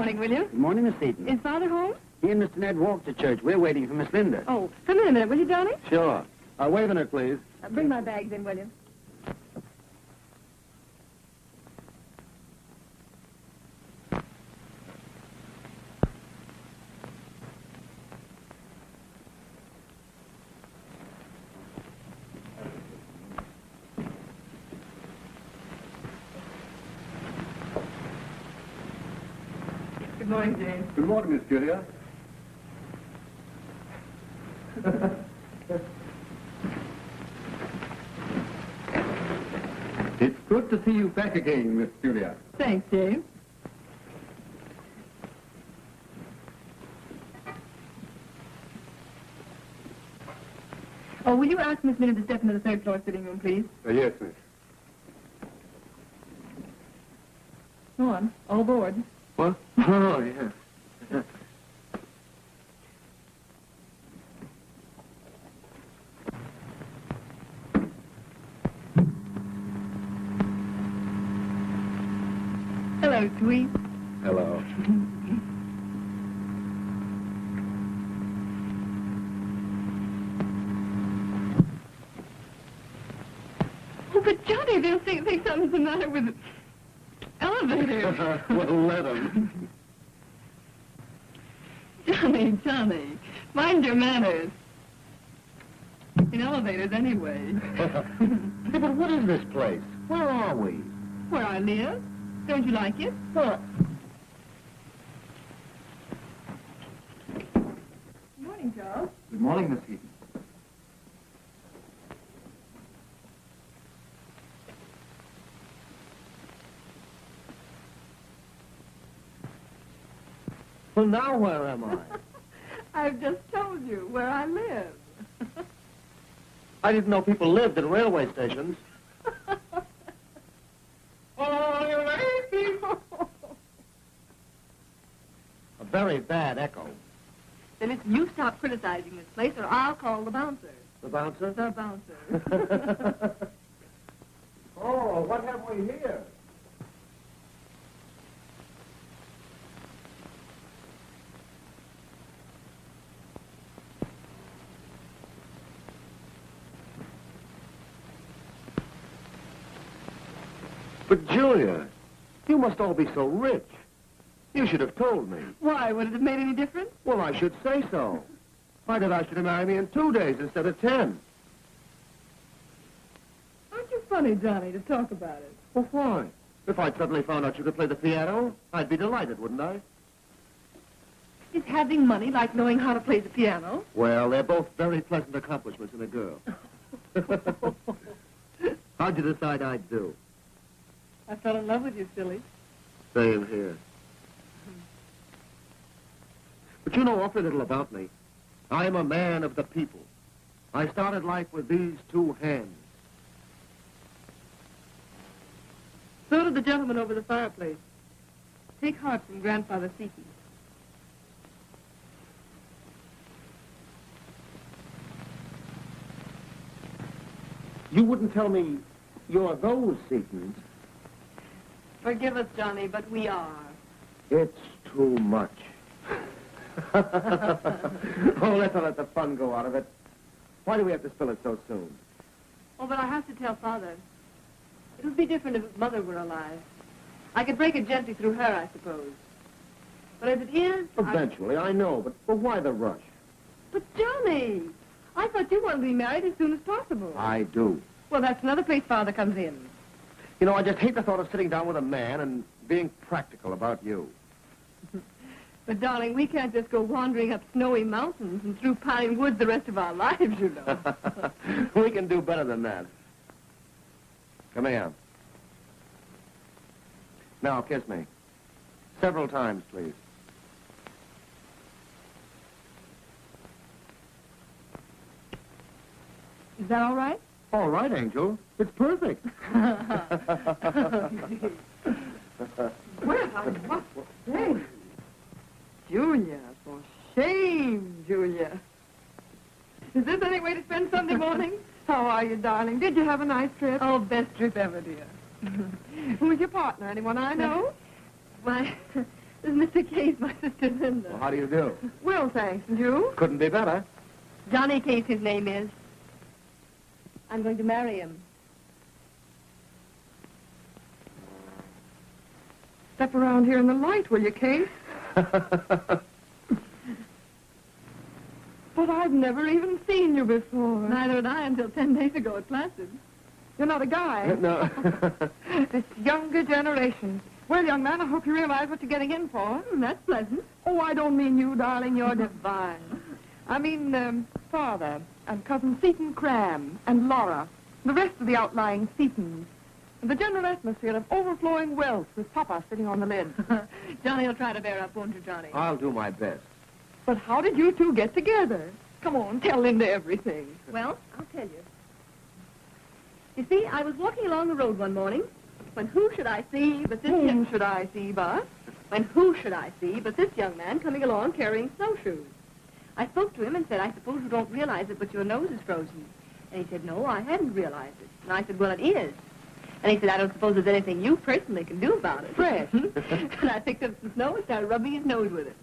morning, William. Good morning, Miss Seton. Is Father home? He and Mr. Ned walked to church. We're waiting for Miss Linda. Oh, come in a minute, will you, darling? Sure. Wave in her, please. Bring my bags in, William. Good morning, James. Good morning, Miss Julia. It's good to see you back again, Miss Julia. Thanks, James. Oh, will you ask Miss Minnie to step into the third floor sitting room, please? Yes, miss. Go on. All aboard. What? Oh, yes. Hello, sweet. Hello. Oh, but Johnny, they'll think something's the matter with the elevator. Well, let them. Johnny, mind your manners. In elevators, anyway. Hey, but what is this place? Where are we? Where I live. Don't you like it? What? Good morning, Charles. Good morning, Miss Heaton. Well, now where am I? I've just told you where I live. I didn't know people lived at railway stations. Oh, you lazy people! A very bad echo. Then listen, you stop criticizing this place or I'll call the bouncer. The bouncer? The bouncer. Oh, what have we here? But, Julia, you must all be so rich. You should have told me. Why? Would it have made any difference? Well, I should say so. Why did I should have married me in 2 days instead of 10? Aren't you funny, Johnny, to talk about it? Well, why? If I'd suddenly found out you could play the piano, I'd be delighted, wouldn't I? Is having money like knowing how to play the piano? Well, they're both very pleasant accomplishments in a girl. How'd you decide I'd do? I fell in love with you, silly. Same here. But you know awfully little about me. I am a man of the people. I started life with these 2 hands. So did the gentleman over the fireplace. Take heart from Grandfather Seton. You wouldn't tell me you're those Setons. Forgive us, Johnny, but we are. It's too much. Oh, let's not let the fun go out of it. Why do we have to spill it so soon? Oh, but I have to tell Father. It would be different if Mother were alive. I could break it gently through her, I suppose. But as it is... Eventually, I know, but why the rush? But, Johnny, I thought you wanted to be married as soon as possible. I do. Well, that's another place Father comes in. You know, I just hate the thought of sitting down with a man and being practical about you. But, darling, we can't just go wandering up snowy mountains and through pine woods the rest of our lives, you know. We can do better than that. Come here. Now, kiss me. Several times, please. Is that all right? All right, Angel. It's perfect. Well, what? Hey. Julia, for shame, Julia. Is this any way to spend Sunday morning? How are you, darling? Did you have a nice trip? Oh, best trip ever, dear. Who's your partner? Anyone I know? Why, This is Mr. Case, my sister Linda. Well, how do you do? Well, thanks. And you? Couldn't be better. Johnny Case, his name is. I'm going to marry him. Step around here in the light, will you, Case? But I've never even seen you before. Neither had I until 10 days ago at Placid. You're not a guy. No. This younger generation. Well, young man, I hope you realize what you're getting in for. That's pleasant. Oh, I don't mean you, darling. You're divine. I mean, Father and Cousin Seton Cram and Laura, the rest of the outlying Setons, and the general atmosphere of overflowing wealth with Papa sitting on the lid. Johnny will try to bear up, won't you, Johnny? I'll do my best. But how did you two get together? Come on, tell Linda everything. Well, I'll tell you. You see, I was walking along the road one morning, when who should I see but this... Whom should I see, but? When who should I see but this young man coming along carrying snowshoes. I spoke to him and said, I suppose you don't realize it, but your nose is frozen. And he said, no, I hadn't realized it. And I said, well, it is. And he said, I don't suppose there's anything you personally can do about it. Fresh. And I picked up some snow and started rubbing his nose with it.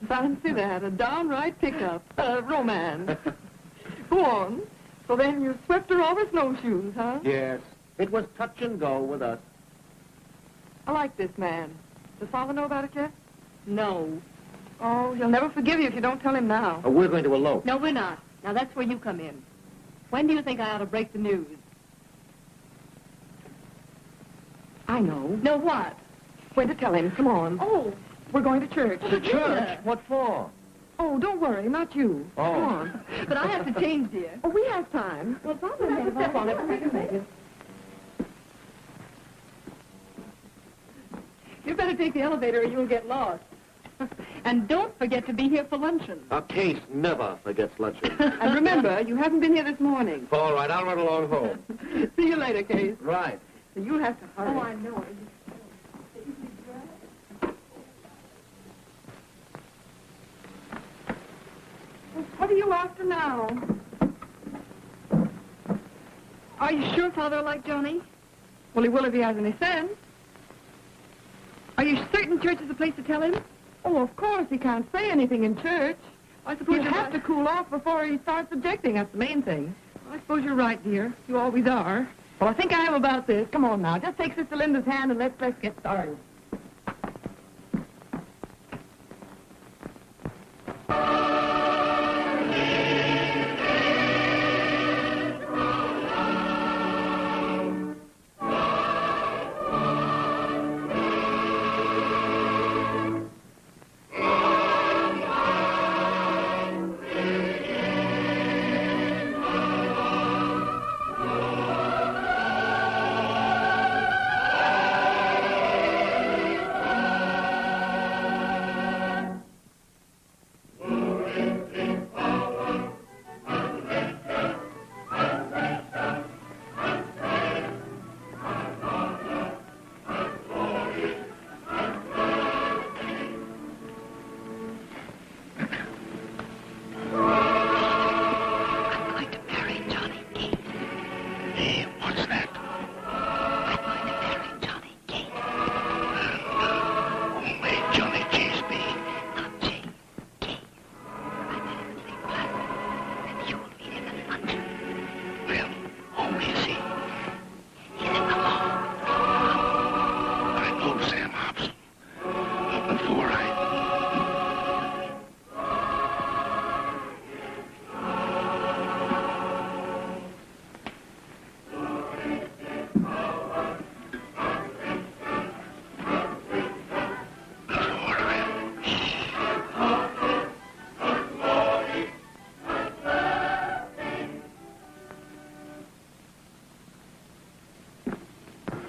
Fancy that, a downright pickup, romance. Go on. So then you swept her off her snowshoes, huh? Yes. It was touch and go with us. I like this man. Does Father know about it yet? No. Oh, he'll never forgive you if you don't tell him now. We're going to elope. No, we're not. Now, that's where you come in. When do you think I ought to break the news? I know. No, what? When to tell him. Come on. Oh, We're going to church. To church? What for? Oh, don't worry, not you. Oh. Come on. but I have to change, dear. Oh, we have time. Well, Father, We'll have to step on it. You better take the elevator or you'll get lost. And don't forget to be here for luncheon. A Case never forgets luncheon. And remember, you haven't been here this morning. All right, I'll run along home. See you later, Case. Right. So you'll have to hurry. Oh, I know. What are you after now? Are you sure Father will like Johnny? Well, he will if he has any sense. Are you certain church is the place to tell him? Oh, of course, he can't say anything in church. I suppose He'll you're have right. to cool off before he starts objecting. That's the main thing. I suppose you're right, dear. You always are. Well, I think I am about this. Come on now. Just take Sister Linda's hand and let's get started.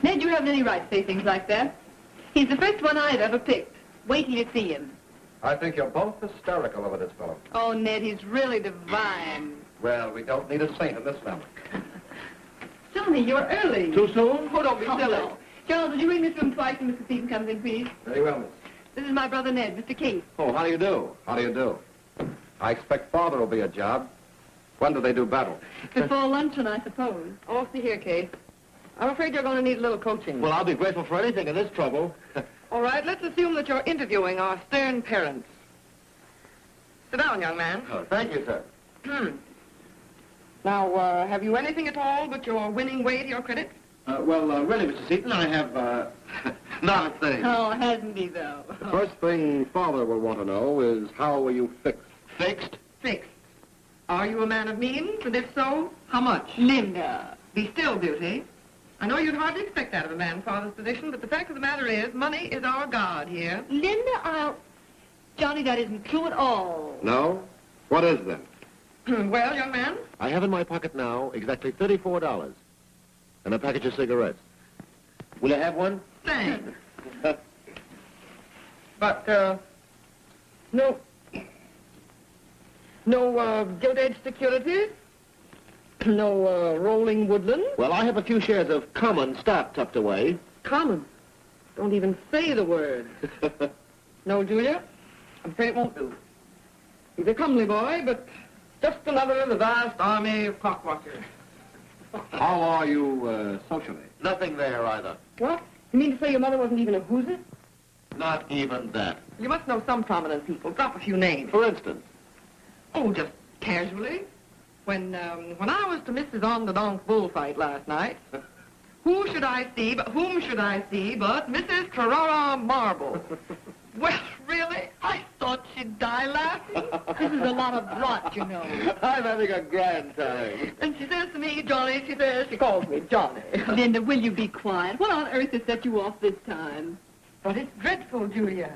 Ned, you haven't any right to say things like that. He's the first one I've ever picked. Wait till you see him. I think you're both hysterical over this fellow. Oh, Ned, he's really divine. Well, we don't need a saint in this family. Johnny, you're early. Too soon? Oh, don't be silly. No. Charles, would you ring this room twice when Mr. Seton comes in, please? Very well, miss. This is my brother Ned, Mr. Case. Oh, how do you do? How do you do? I expect Father will be a job. When do they do battle? Before luncheon, I suppose. Oh, see here, Case. I'm afraid you're going to need a little coaching. Well, I'll be grateful for anything in this trouble. All right, let's assume that you're interviewing our stern parents. Sit down, young man. Oh, thank you, sir. Now, have you anything at all but your winning way to your credit? Really, Mr. Seton, I have, not a thing. Oh, hasn't he, though? The first thing Father will want to know is how are you fixed? Fixed? Fixed. Are you a man of means? And if so, how much? Linda. Be still, Beauty. I know you'd hardly expect that of a man Father's position, but the fact of the matter is, money is our god here. Linda, Johnny, that isn't true at all. No? What is then? Well, young man? I have in my pocket now exactly $34 and a package of cigarettes. Will I have one? Thanks. But, no gilt-edged securities? No, rolling woodland? Well, I have a few shares of common stock tucked away. Common. Don't even say the word. No, Julia? I'm afraid it won't do. He's a comely boy, but just another in the vast army of clockwatchers. How are you, socially? Nothing there either. What? You mean to say your mother wasn't even a whoozit? Not even that. You must know some prominent people. Drop a few names. For instance, Oh, just casually. When I was to Mrs. On the Donk bullfight last night, whom should I see but Mrs. Carrara Marble? Well, really? I thought she'd die laughing. This is a lot of rot, you know. I'm having a grand time. And she says to me, Johnny, she calls me Johnny. Linda, will you be quiet? What on earth has set you off this time? But it's dreadful, Julia.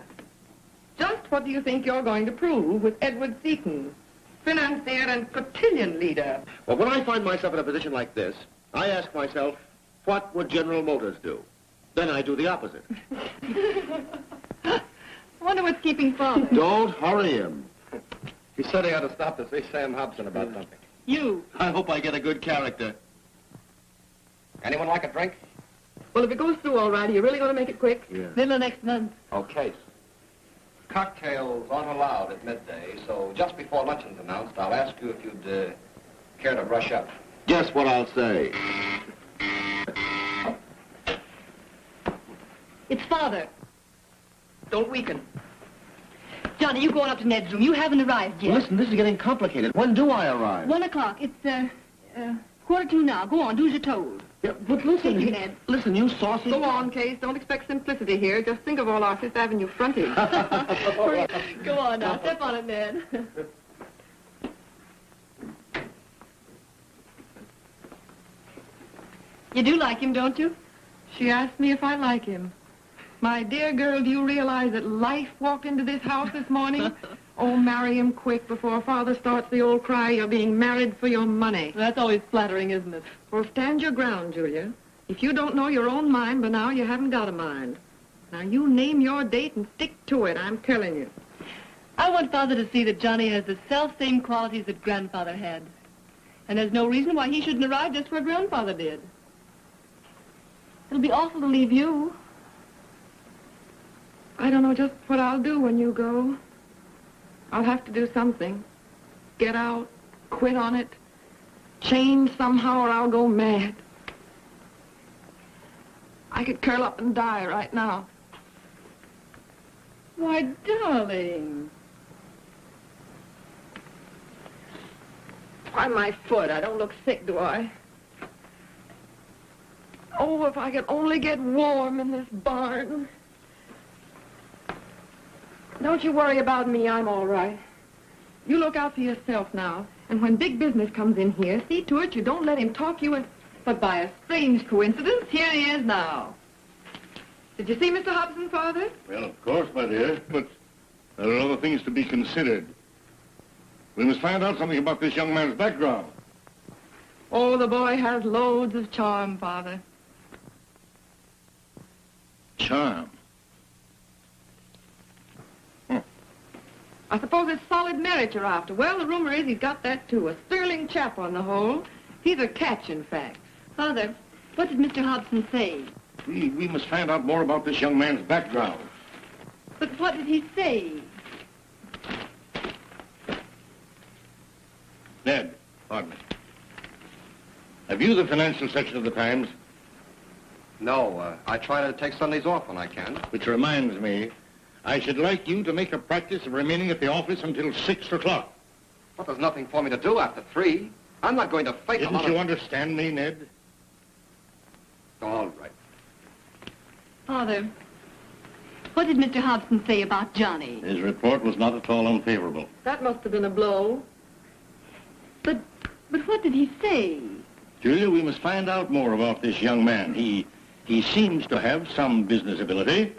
Just what do you think you're going to prove with Edward Seton, financier and cotillion leader? Well, when I find myself in a position like this, I ask myself, what would General Motors do? Then I do the opposite. I wonder what's keeping Father. Don't hurry him. He said he had to stop to see Sam Hobson about something. You. I hope I get a good character. Anyone like a drink? Well, if it goes through all right, are you really going to make it quick? Yeah. Middle of next month. Okay. Cocktails aren't allowed at midday, so just before luncheon's announced, I'll ask you if you'd care to brush up. Guess what I'll say. It's Father. Don't weaken. Johnny, you going up to Ned's room. You haven't arrived yet. Well, listen, this is getting complicated. When do I arrive? 1 o'clock. It's, 1:45 now. Go on, do as you're told. Yeah, but listen, Take it, Ned. listen, you saucy... Go on, Case. Don't expect simplicity here. Just think of all our Fifth Avenue frontage. Go on now. Step on it, Ned. You do like him, don't you? She asked me if I like him. My dear girl, do you realize that life walked into this house this morning? Oh, marry him quick before Father starts the old cry, you're being married for your money. That's always flattering, isn't it? Well, stand your ground, Julia. If you don't know your own mind by now, you haven't got a mind. Now, you name your date and stick to it, I'm telling you. I want Father to see that Johnny has the self-same qualities that Grandfather had. And there's no reason why he shouldn't arrive just where Grandfather did. It'll be awful to leave you. I don't know just what I'll do when you go. I'll have to do something. Get out, quit on it, change somehow, or I'll go mad. I could curl up and die right now. Why, darling. Why, my foot. I don't look sick, do I? Oh, if I could only get warm in this barn. Don't you worry about me. I'm all right. You look out for yourself now. And when big business comes in here, see to it you don't let him talk you in. But by a strange coincidence, here he is now. Did you see Mr. Hobson, Father? Well, of course, my dear, but there are other things to be considered. We must find out something about this young man's background. Oh, the boy has loads of charm, Father. Charm. I suppose it's solid merit you're after. Well, the rumor is he's got that, too. A sterling chap on the whole. He's a catch, in fact. Father, what did Mr. Hobson say? We must find out more about this young man's background. But what did he say? Ned, pardon me. Have you the financial section of the Times? No, I try to take Sundays off when I can. Which reminds me, I should like you to make a practice of remaining at the office until 6 o'clock. Well, there's nothing for me to do after 3. I'm not going to fight a lot Didn't you understand me, Ned? All right. Father, what did Mr. Hobson say about Johnny? His report was not at all unfavorable. That must have been a blow. But what did he say? Julia, we must find out more about this young man. He seems to have some business ability.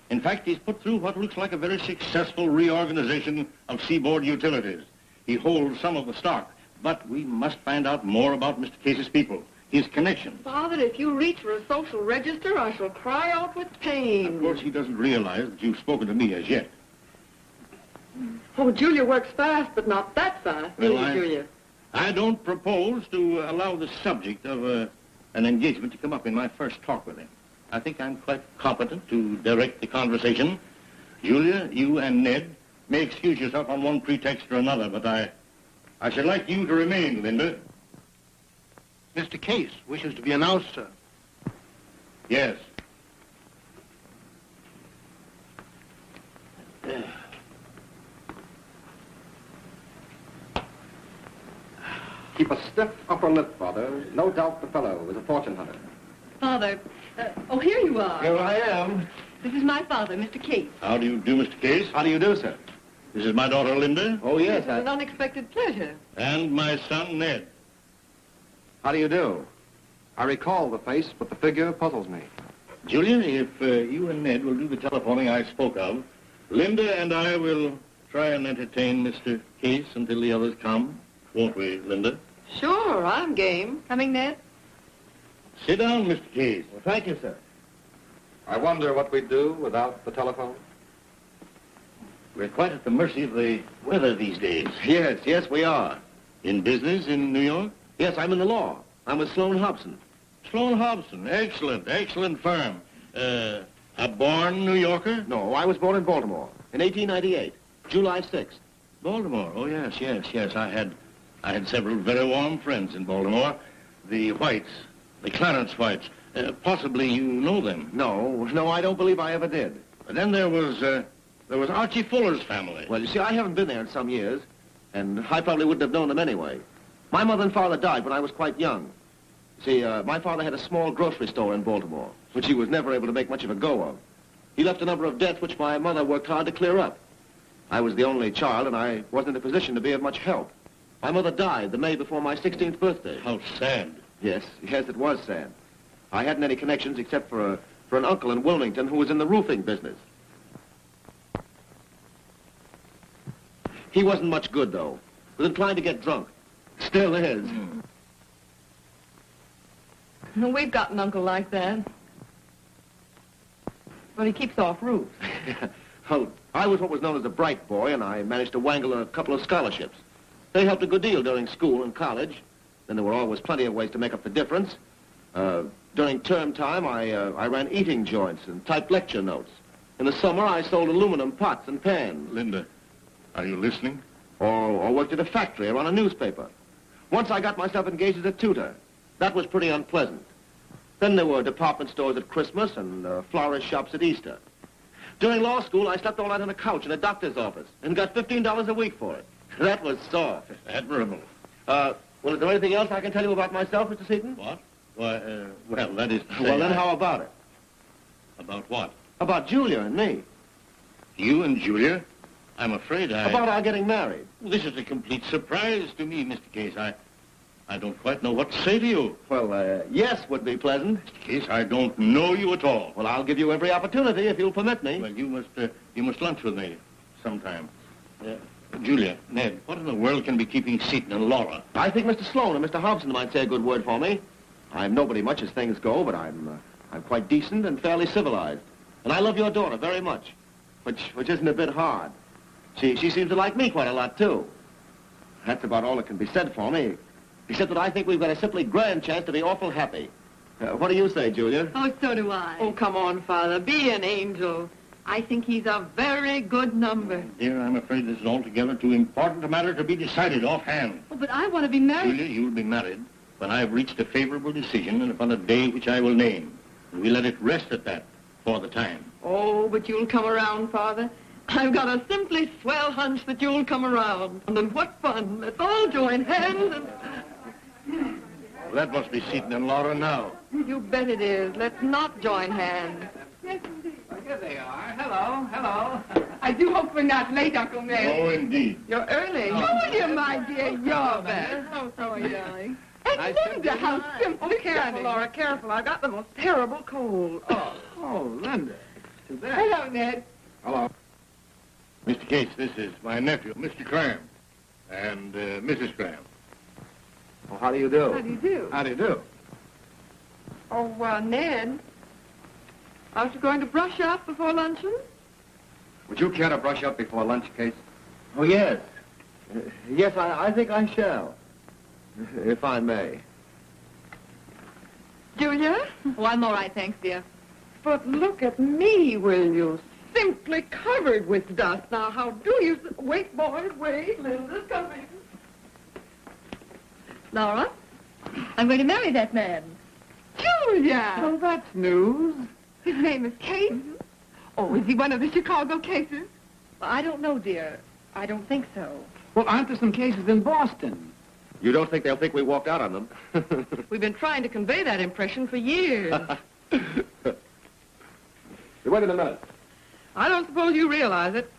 In fact, he's put through what looks like a very successful reorganization of seaboard utilities. He holds some of the stock, but we must find out more about Mr. Case's people, his connections. Father, if you reach for a social register, I shall cry out with pain. Of course, he doesn't realize that you've spoken to me as yet. Oh, Julia works fast, but not that fast, do Well, you, Julia? I don't propose to allow the subject of an engagement to come up in my first talk with him. I think I'm quite competent to direct the conversation. Julia, you and Ned may excuse yourself on one pretext or another, but I should like you to remain, Linda. Mr. Case wishes to be announced, sir. Yes. Keep a stiff upper lip, Father. No doubt the fellow is a fortune hunter. Father, oh, here you are. Here I am. This is my father, Mr. Case. How do you do, Mr. Case? How do you do, sir? This is my daughter, Linda, Oh, yes. It's an unexpected pleasure. and my son, Ned. How do you do? I recall the face, but the figure puzzles me. Julia, if you and Ned will do the telephoning I spoke of, Linda and I will try and entertain Mr. Case until the others come. Won't we, Linda? Sure, I'm game. Coming, Ned? Sit down, Mr. Case. Well, thank you, sir. I wonder what we'd do without the telephone. We're quite at the mercy of the weather these days. Yes, we are. In business in New York? Yes, I'm in the law. I'm with Sloan Hobson. Sloan Hobson. Excellent firm. A born New Yorker? No, I was born in Baltimore in 1898, July 6th. Baltimore. Oh, yes. I had several very warm friends in Baltimore. The Whites, the Clarence Whites. Possibly you know them. No, I don't believe I ever did. But then there was Archie Fuller's family. Well, you see, I haven't been there in some years, and I probably wouldn't have known them anyway. My mother and father died when I was quite young. See, my father had a small grocery store in Baltimore, which he was never able to make much of a go of. He left a number of debts which my mother worked hard to clear up. I was the only child, and I wasn't in a position to be of much help. My mother died the May before my 16th birthday. How sad. Yes, it was sad. I hadn't any connections except for an uncle in Wilmington who was in the roofing business. He wasn't much good, though. Was inclined to get drunk. Still is. We've got an uncle like that. But he keeps off roofs. Well, I was what was known as a bright boy, and I managed to wangle a couple of scholarships. They helped a good deal during school and college. Then there were always plenty of ways to make up the difference. During term time, I ran eating joints and typed lecture notes. In the summer, I sold aluminum pots and pans. Linda, are you listening? Or worked at a factory or on a newspaper. Once I got myself engaged as a tutor. That was pretty unpleasant. Then there were department stores at Christmas and florist shops at Easter. During law school, I slept all night on a couch in a doctor's office and got $15 a week for it. That was soft. Admirable. Well, is there anything else I can tell you about myself, Mr. Seton? What? Why, well, that is to say... Well, then how about it? About what? About Julia and me. You and Julia? I'm afraid About our getting married. This is a complete surprise to me, Mr. Case. I don't quite know what to say to you. Well, yes would be pleasant. Mr. Case, I don't know you at all. Well, I'll give you every opportunity if you'll permit me. Well, you must lunch with me sometime. Julia, Ned, what in the world can be keeping Seton and Laura? I think Mr. Sloan and Mr. Hobson might say a good word for me. I'm nobody much as things go, but I'm quite decent and fairly civilized. And I love your daughter very much, which isn't a bit hard. She seems to like me quite a lot, too. That's about all that can be said for me, except that I think we've got a simply grand chance to be awful happy. What do you say, Julia? Oh, so do I. Oh, come on, Father. Be an angel. I think he's a very good number. Dear, I'm afraid this is altogether too important a matter to be decided offhand. Oh, but I want to be married. Julia, you'll be married when I've reached a favorable decision and upon a day which I will name. We let it rest at that for the time. Oh, but you'll come around, Father. I've got a simply swell hunch that you'll come around. And what fun. Let's all join hands and... Well, that must be Seton and Laura now. You bet it is. Let's not join hands. Yes, indeed. Well, here they are. Hello, hello. I do hope we're not late, Uncle Ned. Oh, indeed. You're early. Julia, my dear, you're better. Oh, sorry, darling. And Linda, how simple. Oh, careful, Laura, careful. I've got the most terrible cold. Oh, Linda. Too bad. hello, Ned. Hello. Mr. Case, this is my nephew, Mr. Cram, and Mrs. Cram. Oh, how do you do? How do you do? How do you do? Oh, Ned. Aren't you going to brush up before luncheon? Would you care to brush up before lunch, Case? Oh, yes. Yes, I think I shall. If I may. Julia? Oh, I'm all right, thanks, dear. But look at me, will you? Simply covered with dust. Now, how do you... Wait, boys, wait. Linda's coming. Laura, I'm going to marry that man. Julia! Oh, that's news. His name is Case? Oh, is he one of the Chicago cases? Well, I don't know, dear. I don't think so. Well, aren't there some cases in Boston? You don't think they'll think we walked out on them? We've been trying to convey that impression for years. Wait a minute. I don't suppose you realize it,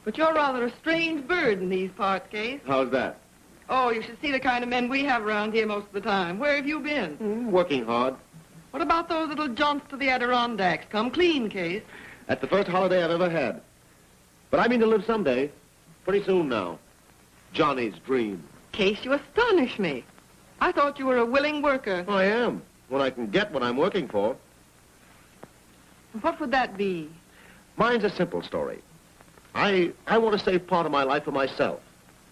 but you're rather a strange bird in these parts, Case. How's that? Oh, you should see the kind of men we have around here most of the time. Where have you been? Working hard. What about those little jaunts to the Adirondacks? Come clean, Case. That's the first holiday I've ever had. But I mean to live someday. Pretty soon now. Johnny's dream. Case, you astonish me. I thought you were a willing worker. I am. When I can get what I'm working for. What would that be? Mine's a simple story. I want to save part of my life for myself.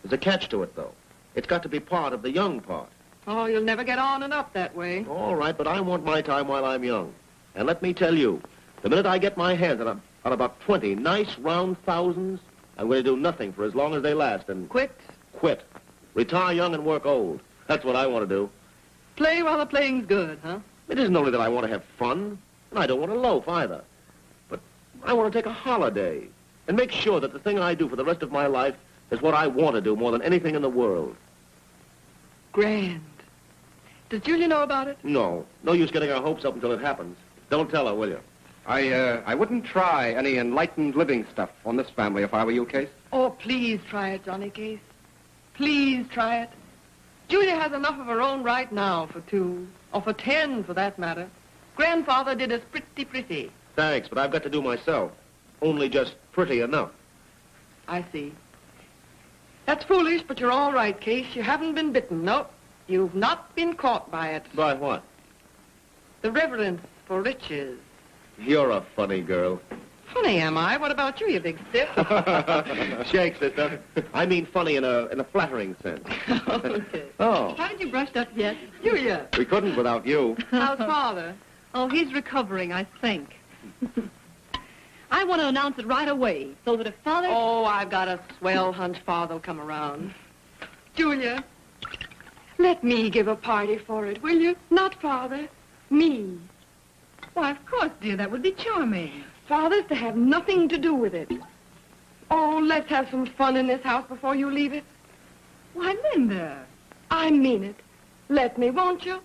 There's a catch to it, though. It's got to be part of the young part. Oh, you'll never get on and up that way. All right, but I want my time while I'm young. And let me tell you, the minute I get my hands on about 20 nice round thousands, I'm going to do nothing for as long as they last and Quit. quit. Retire young and work old. That's what I want to do. Play while the playing's good, huh? It isn't only that I want to have fun, and I don't want to loaf either. But I want to take a holiday and make sure that the thing I do for the rest of my life is what I want to do more than anything in the world. Grand. Does Julia know about it? No. No use getting our hopes up until it happens. Don't tell her, will you? I wouldn't try any enlightened living stuff on this family if I were you, Case. Oh, please try it, Johnny Case. Please try it. Julia has enough of her own right now for 2, or for 10, for that matter. Grandfather did us pretty. Thanks, but I've got to do myself. Only just pretty enough. I see. That's foolish, but you're all right, Case. You haven't been bitten. Nope. You've not been caught by it. By what? The reverence for riches. You're a funny girl. Funny, am I? What about you, you big stiff? Shake, sister. I mean funny in a flattering sense. Okay. Oh, Haven't you brushed up yet? Julia, we couldn't without you. how's father? Oh, he's recovering, I think. I want to announce it right away, so that if Father... Oh, I've got a swell hunch father'll come around. Julia, let me give a party for it, will you? Not father, me. Why, of course, dear, that would be charming. Father's to have nothing to do with it. Oh, let's have some fun in this house before you leave it. Why, Linda, I mean it. Let me, won't you?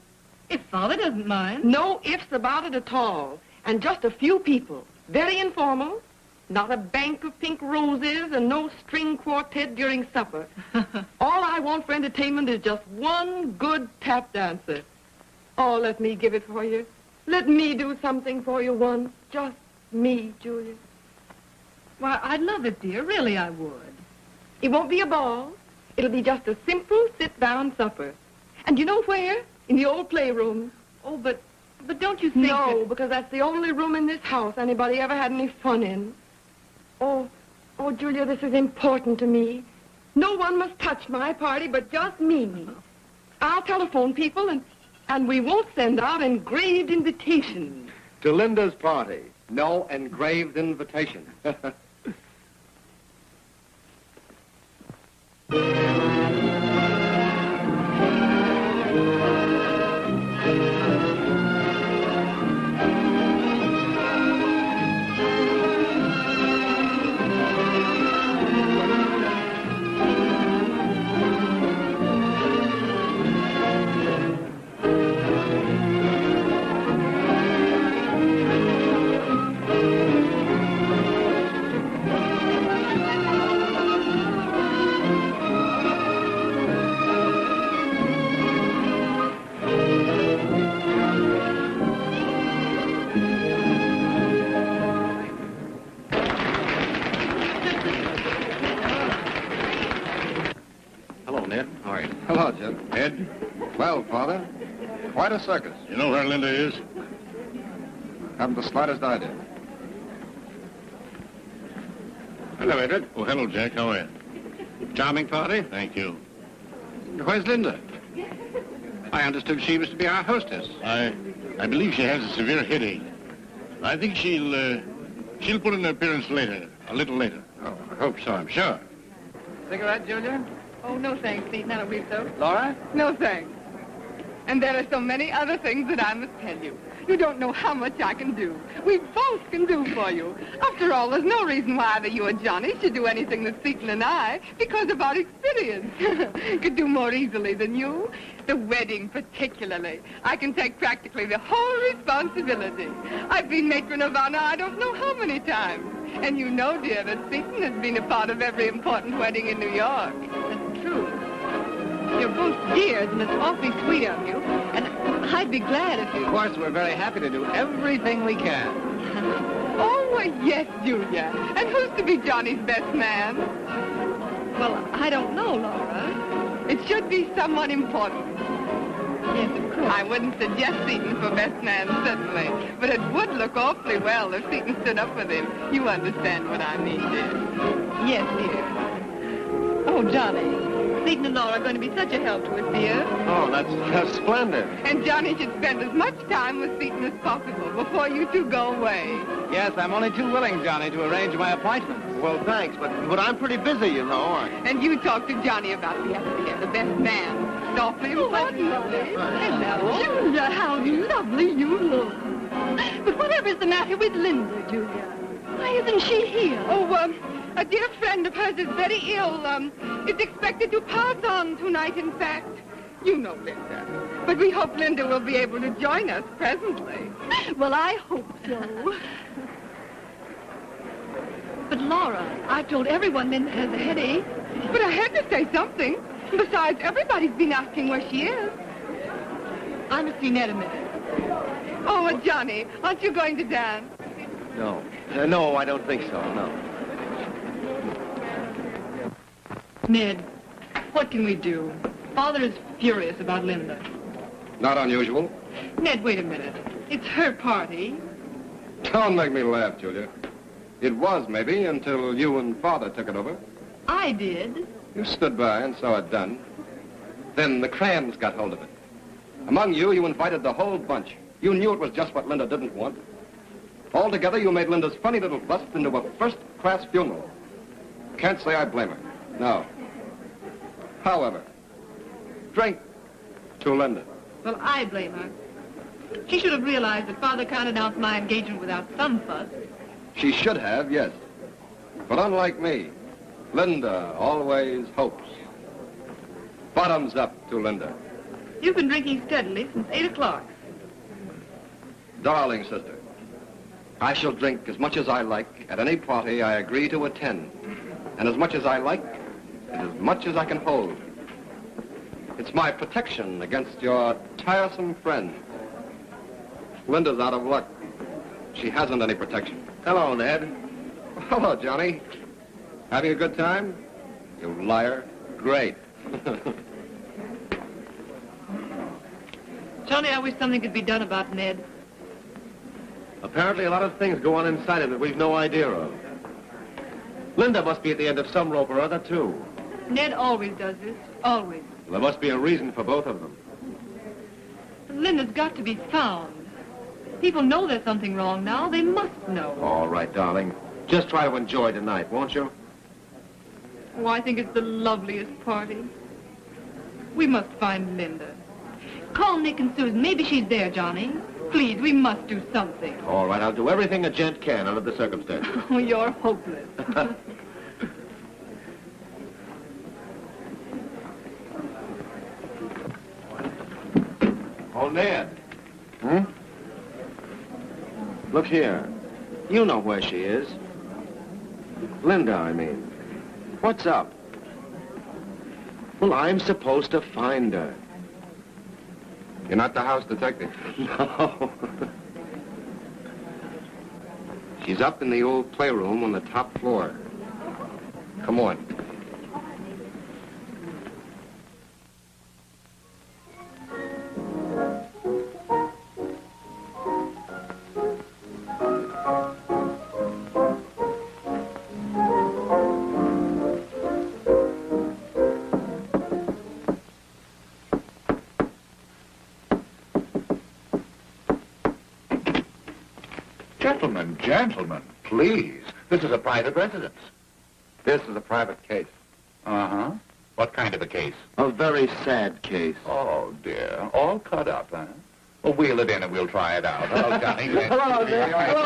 if Father doesn't mind. No ifs about it at all. And just a few people. Very informal. Not a bank of pink roses and no string quartet during supper. All I want for entertainment is just one good tap dancer. Oh, let me give it for you. Let me do something for you once. Just me, Julia. Why, I'd love it, dear. Really, I would. It won't be a ball. It'll be just a simple sit-down supper. And you know where? In the old playroom. Oh, but don't you think No, that... because that's the only room in this house anybody ever had any fun in. Oh, Julia, this is important to me. No one must touch my party but just me. I'll telephone people and we won't send out engraved invitations. To Linda's party, no engraved invitation. Well, Father, quite a circus. You know where Linda is? Haven't the slightest idea. Hello, Everett. Oh, hello, Jack. How are you? Charming party. Thank you. Where's Linda? I understood she was to be our hostess. I believe she has a severe headache. I think she'll put in an appearance later, a little later. Oh, I hope so, I'm sure. Cigarette, Julia? Oh, no thanks, Seton. I don't believe so. Laura? No thanks. And there are so many other things that I must tell you. You don't know how much I can do. We both can do for you. After all, there's no reason why either you or Johnny should do anything that Seton and I, because of our experience, could do more easily than you. The wedding, particularly. I can take practically the whole responsibility. I've been matron of honor I don't know how many times. And you know, dear, that Seton has been a part of every important wedding in New York. That's true. You're both dears, and it's awfully sweet of you. And I'd be glad if you... Of course, we're very happy to do everything we can. Oh, well, yes, Julia. And who's to be Johnny's best man? Well, I don't know, Laura. It should be someone important. Yes, of course. I wouldn't suggest Seton for best man, certainly. But it would look awfully well if Seton stood up with him. You understand what I mean, dear. Yes, dear. Oh, Johnny. Seton and Laura are going to be such a help to us, dear. Oh, that's splendid. And Johnny should spend as much time with Seton as possible before you two go away. Yes, I'm only too willing, Johnny, to arrange my appointments. Well, thanks, but I'm pretty busy, you know. And you talk to Johnny about the idea, the best man. It's awfully important. Hello. Julia, how lovely you look. But whatever's the matter with Linda, Julia? Why isn't she here? Oh, a dear friend of hers is very ill. Is expected to pass on tonight, in fact. You know Linda. But we hope Linda will be able to join us presently. Well, I hope so. But, Laura, I've told everyone Linda has a headache. But I had to say something. Besides, everybody's been asking where she is. I must see Ned a minute. Oh, Johnny, aren't you going to dance? No. No, I don't think so, no. Ned, what can we do? Father is furious about Linda. Not unusual. Ned, wait a minute. It's her party. Don't make me laugh, Julia. It was, maybe, until you and Father took it over. I did. You stood by and saw it done. Then the Crams got hold of it. Among you, you invited the whole bunch. You knew it was just what Linda didn't want. Altogether, you made Linda's funny little bust into a first-class funeral. Can't say I blame her. No. However, drink to Linda. Well, I blame her. She should have realized that Father can't announce my engagement without some fuss. She should have, yes. But unlike me, Linda always hopes. Bottoms up to Linda. You've been drinking steadily since 8 o'clock. Darling sister, I shall drink as much as I like at any party I agree to attend. And as much as I like, and as much as I can hold. It's my protection against your tiresome friend. Linda's out of luck. She hasn't any protection. Hello, Ned. Hello, Johnny. Having a good time? You liar. Great. Johnny, I wish something could be done about Ned. Apparently a lot of things go on inside him that we've no idea of. Linda must be at the end of some rope or other, too. Ned always does this. Always. There must be a reason for both of them. But Linda's got to be found. People know there's something wrong now. They must know. All right, darling. Just try to enjoy tonight, won't you? Oh, I think it's the loveliest party. We must find Linda. Call Nick and Susan. Maybe she's there, Johnny. Please, we must do something. All right, I'll do everything a gent can under the circumstances. Oh, you're hopeless. Oh, Ned. Hmm? Look here. You know where she is. Linda, I mean. What's up? Well, I'm supposed to find her. You're not the house detective. No. She's up in the old playroom on the top floor. Come on. Gentlemen, please. This is a private residence. This is a private case. Uh-huh. What kind of a case? A very sad case. Oh, dear. All cut up, huh? Well, wheel it in and we'll try it out. Hello, Johnny. Hello, Dick. Hello.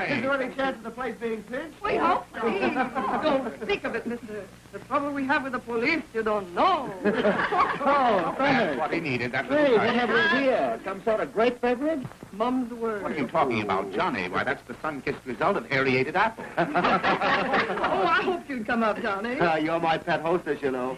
Is there any chance of the place being pinched? We hope so. Don't think of it, mister. The trouble we have with the police, you don't know. Oh, that's what he needed. That's Hey, what have we here? Some sort of grape beverage? Mum's the word. What are you talking about, Johnny? Why, that's the sun-kissed result of aerated apple. Oh, I hoped you'd come up, Johnny. You're my pet hostess, you know.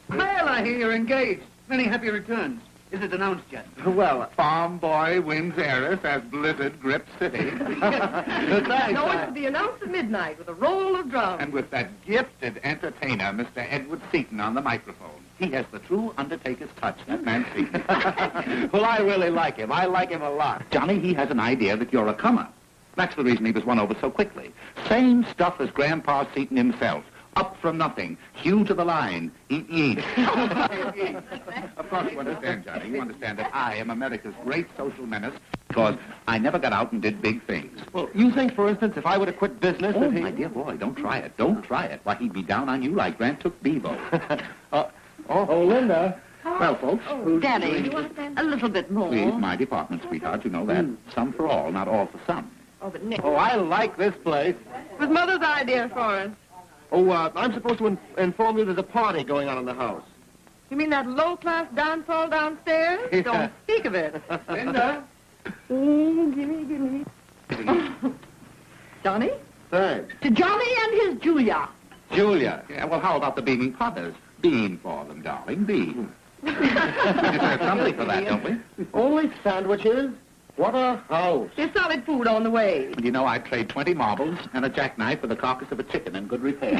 Well, I hear you're engaged. Many happy returns. Is it announced yet? Well, Farm boy wins heiress as blizzard grips city. thanks. No, it's to be announced at midnight with a roll of drums. And with that gifted entertainer, Mr. Edward Seton, on the microphone. He has the true Undertaker's touch, that man Seton. Well, I really like him. I like him a lot. Johnny, he has an idea that you're a comer. That's the reason he was won over so quickly. Same stuff as Grandpa Seton himself. Up from nothing. Hew to the line. Eat. Of course you understand, Johnny. You understand that I am America's great social menace because I never got out and did big things. Well, you think, for instance, if I were to quit business... Oh, my dear boy, don't try it. Don't try it. Why, he'd be down on you like Grant took Bevo. Linda. Well, folks, who's Daddy, doing- a little bit more. Please, my department, sweetheart. You know that. Some for all, not all for some. Oh, but Nick. Oh, I like this place. It was Mother's idea for us. Oh, I'm supposed to inform you there's a party going on in the house. You mean that low-class dance hall downstairs? Yeah. Don't speak of it. Linda? Gimme. Johnny? Thanks. To Johnny and his Julia. Julia. Yeah, well, how about the beaming potters? Bean for them, darling, bean. There's something for that, don't we? Only sandwiches? What a house. There's solid food on the way. You know, I'd trade 20 marbles and a jackknife for the carcass of a chicken in good repair.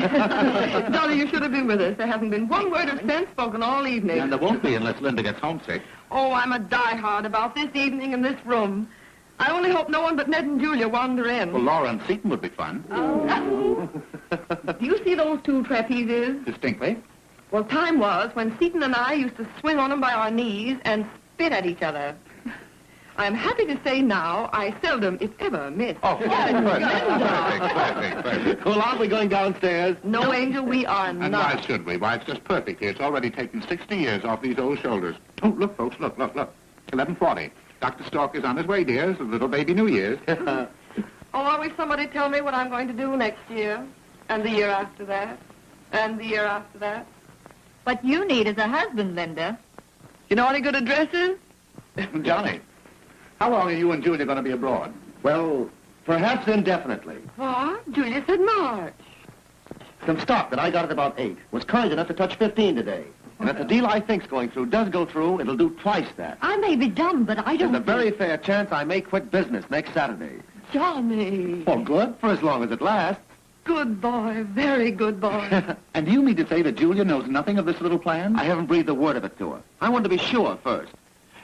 Johnny, you should have been with us. There hasn't been one word of sense spoken all evening. And there won't be unless Linda gets homesick. Oh, I'm a diehard about this evening in this room. I only hope no one but Ned and Julia wander in. Well, Laura and Seton would be fun. Do you see those two trapezes? Distinctly. Well, time was when Seton and I used to swing on them by our knees and spit at each other. I'm happy to say now I seldom, if ever, miss. Oh, perfect. Well, aren't we going downstairs? No, Angel, we are And not. why should we? Why, it's just perfect here. It's already taken 60 years off these old shoulders. Oh, look, folks, look. 11:40. Dr. Stork is on his way, dears. A little baby New Year's. Oh, always somebody tell me what I'm going to do next year, and the year after that, and the year after that. What you need is a husband, Linda. You know any good addresses? Johnny, how long are you and Julia going to be abroad? Well, perhaps indefinitely. What? Julia said March. Some stock that I got at about 8 was kind enough to touch 15 today. And if the deal I think's going through does go through, it'll do twice that. I may be dumb, but I don't... There's a very fair chance I may quit business next Saturday. Johnny. Well, good, for as long as it lasts. Good boy, very good boy. And do you mean to say that Julia knows nothing of this little plan? I haven't breathed a word of it to her. I wanted to be sure first.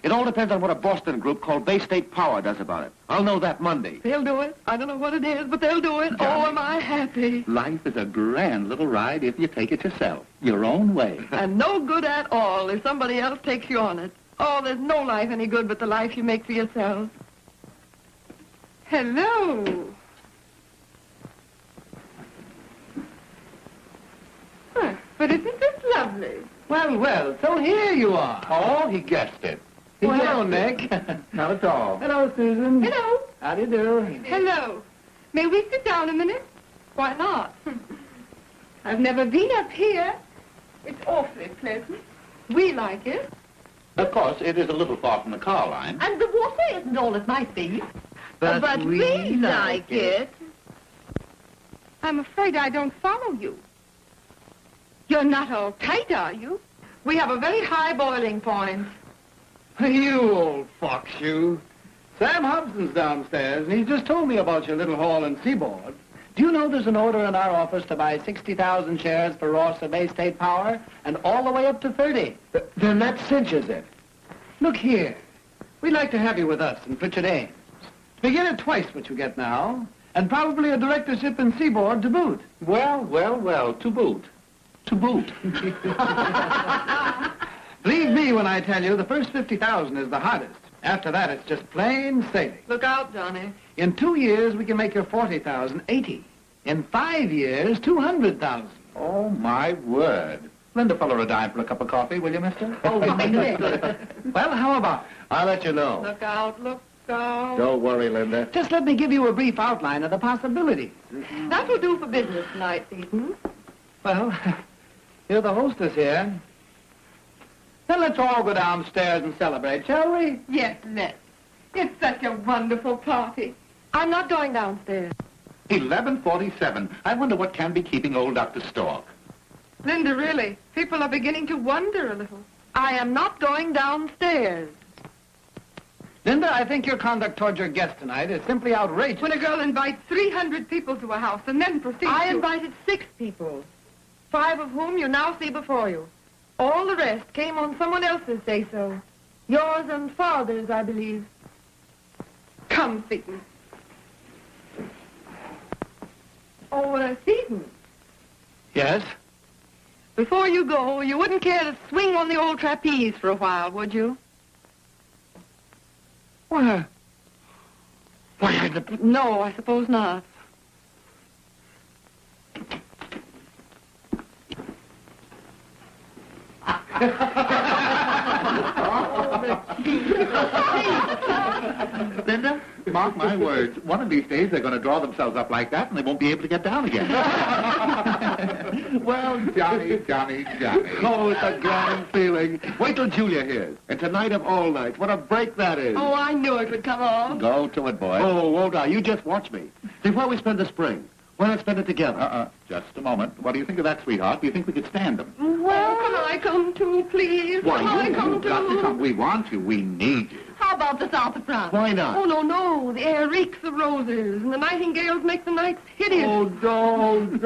It all depends on what a Boston group called Bay State Power does about it. I'll know that Monday. They'll do it. I don't know what it is, but they'll do it. Oh, am I happy. Life is a grand little ride if you take it yourself, your own way. And no good at all if somebody else takes you on it. Oh, there's no life any good but the life you make for yourself. Hello. Huh, but isn't this lovely? Well, so here you are. Oh, he guessed it. Hello, Nick. Not at all. Hello, Susan. Hello. How do you do? Hello. May we sit down a minute? Why not? I've never been up here. It's awfully pleasant. We like it. Of course, it is a little far from the car line. And the water isn't all it might be. But we like it. I'm afraid I don't follow you. You're not all tight, are you? We have a very high boiling point. You old fox, you. Sam Hobson's downstairs, and he just told me about your little hall and seaboard. Do you know there's an order in our office to buy 60,000 shares for Ross of Bay State Power, and all the way up to 30? Then that cinches it. Look here. We'd like to have you with us in Pritchard Ames. Begin at twice what you get now, and probably a directorship in seaboard to boot. Well, to boot. to boot. Believe me when I tell you, the first 50,000 is the hardest. After that, it's just plain sailing. Look out, Johnny. In 2 years, we can make your 40,000 80. In 5 years, 200,000. Oh, my word. Lend a fellow a dime for a cup of coffee, will you, mister? Oh, we'll make it. Well, how about it? I'll let you know. Look out, look out. Don't worry, Linda. Just let me give you a brief outline of the possibilities. That will do for business tonight, Seton. Well, you're the hostess here. Then let's all go downstairs and celebrate, shall we? Yes, let's. It's such a wonderful party. I'm not going downstairs. 11:47. I wonder what can be keeping old Dr. Stork. Linda, really, people are beginning to wonder a little. I am not going downstairs. Linda, I think your conduct towards your guest tonight is simply outrageous. When a girl invites 300 people to a house and then proceeds I to... invited 6 people. 5 of whom you now see before you. All the rest came on someone else's say-so. Yours and father's, I believe. Come, Seton. Oh, Seton, Yes? before you go, you wouldn't care to swing on the old trapeze for a while, would you? Why, No, I suppose not. Linda, mark my words. One of these days they're going to draw themselves up like that and they won't be able to get down again. Well, Johnny. Oh, it's a grand feeling. Wait till Julia hears. And tonight of all nights, what a break that is. Oh, I knew it would come off. Go to it, boy. Oh, won't I? You just watch me. Before we spend the spring, why not spend it together? Just a moment. What do you think of that, sweetheart? Do you think we could stand them? Well, can I come too, please? Why, Can I you've come got to too? come. We want you. We need you. How about the south of France? Why not? Oh, no. The air reeks of roses, and the nightingales make the nights hideous. Oh, don't.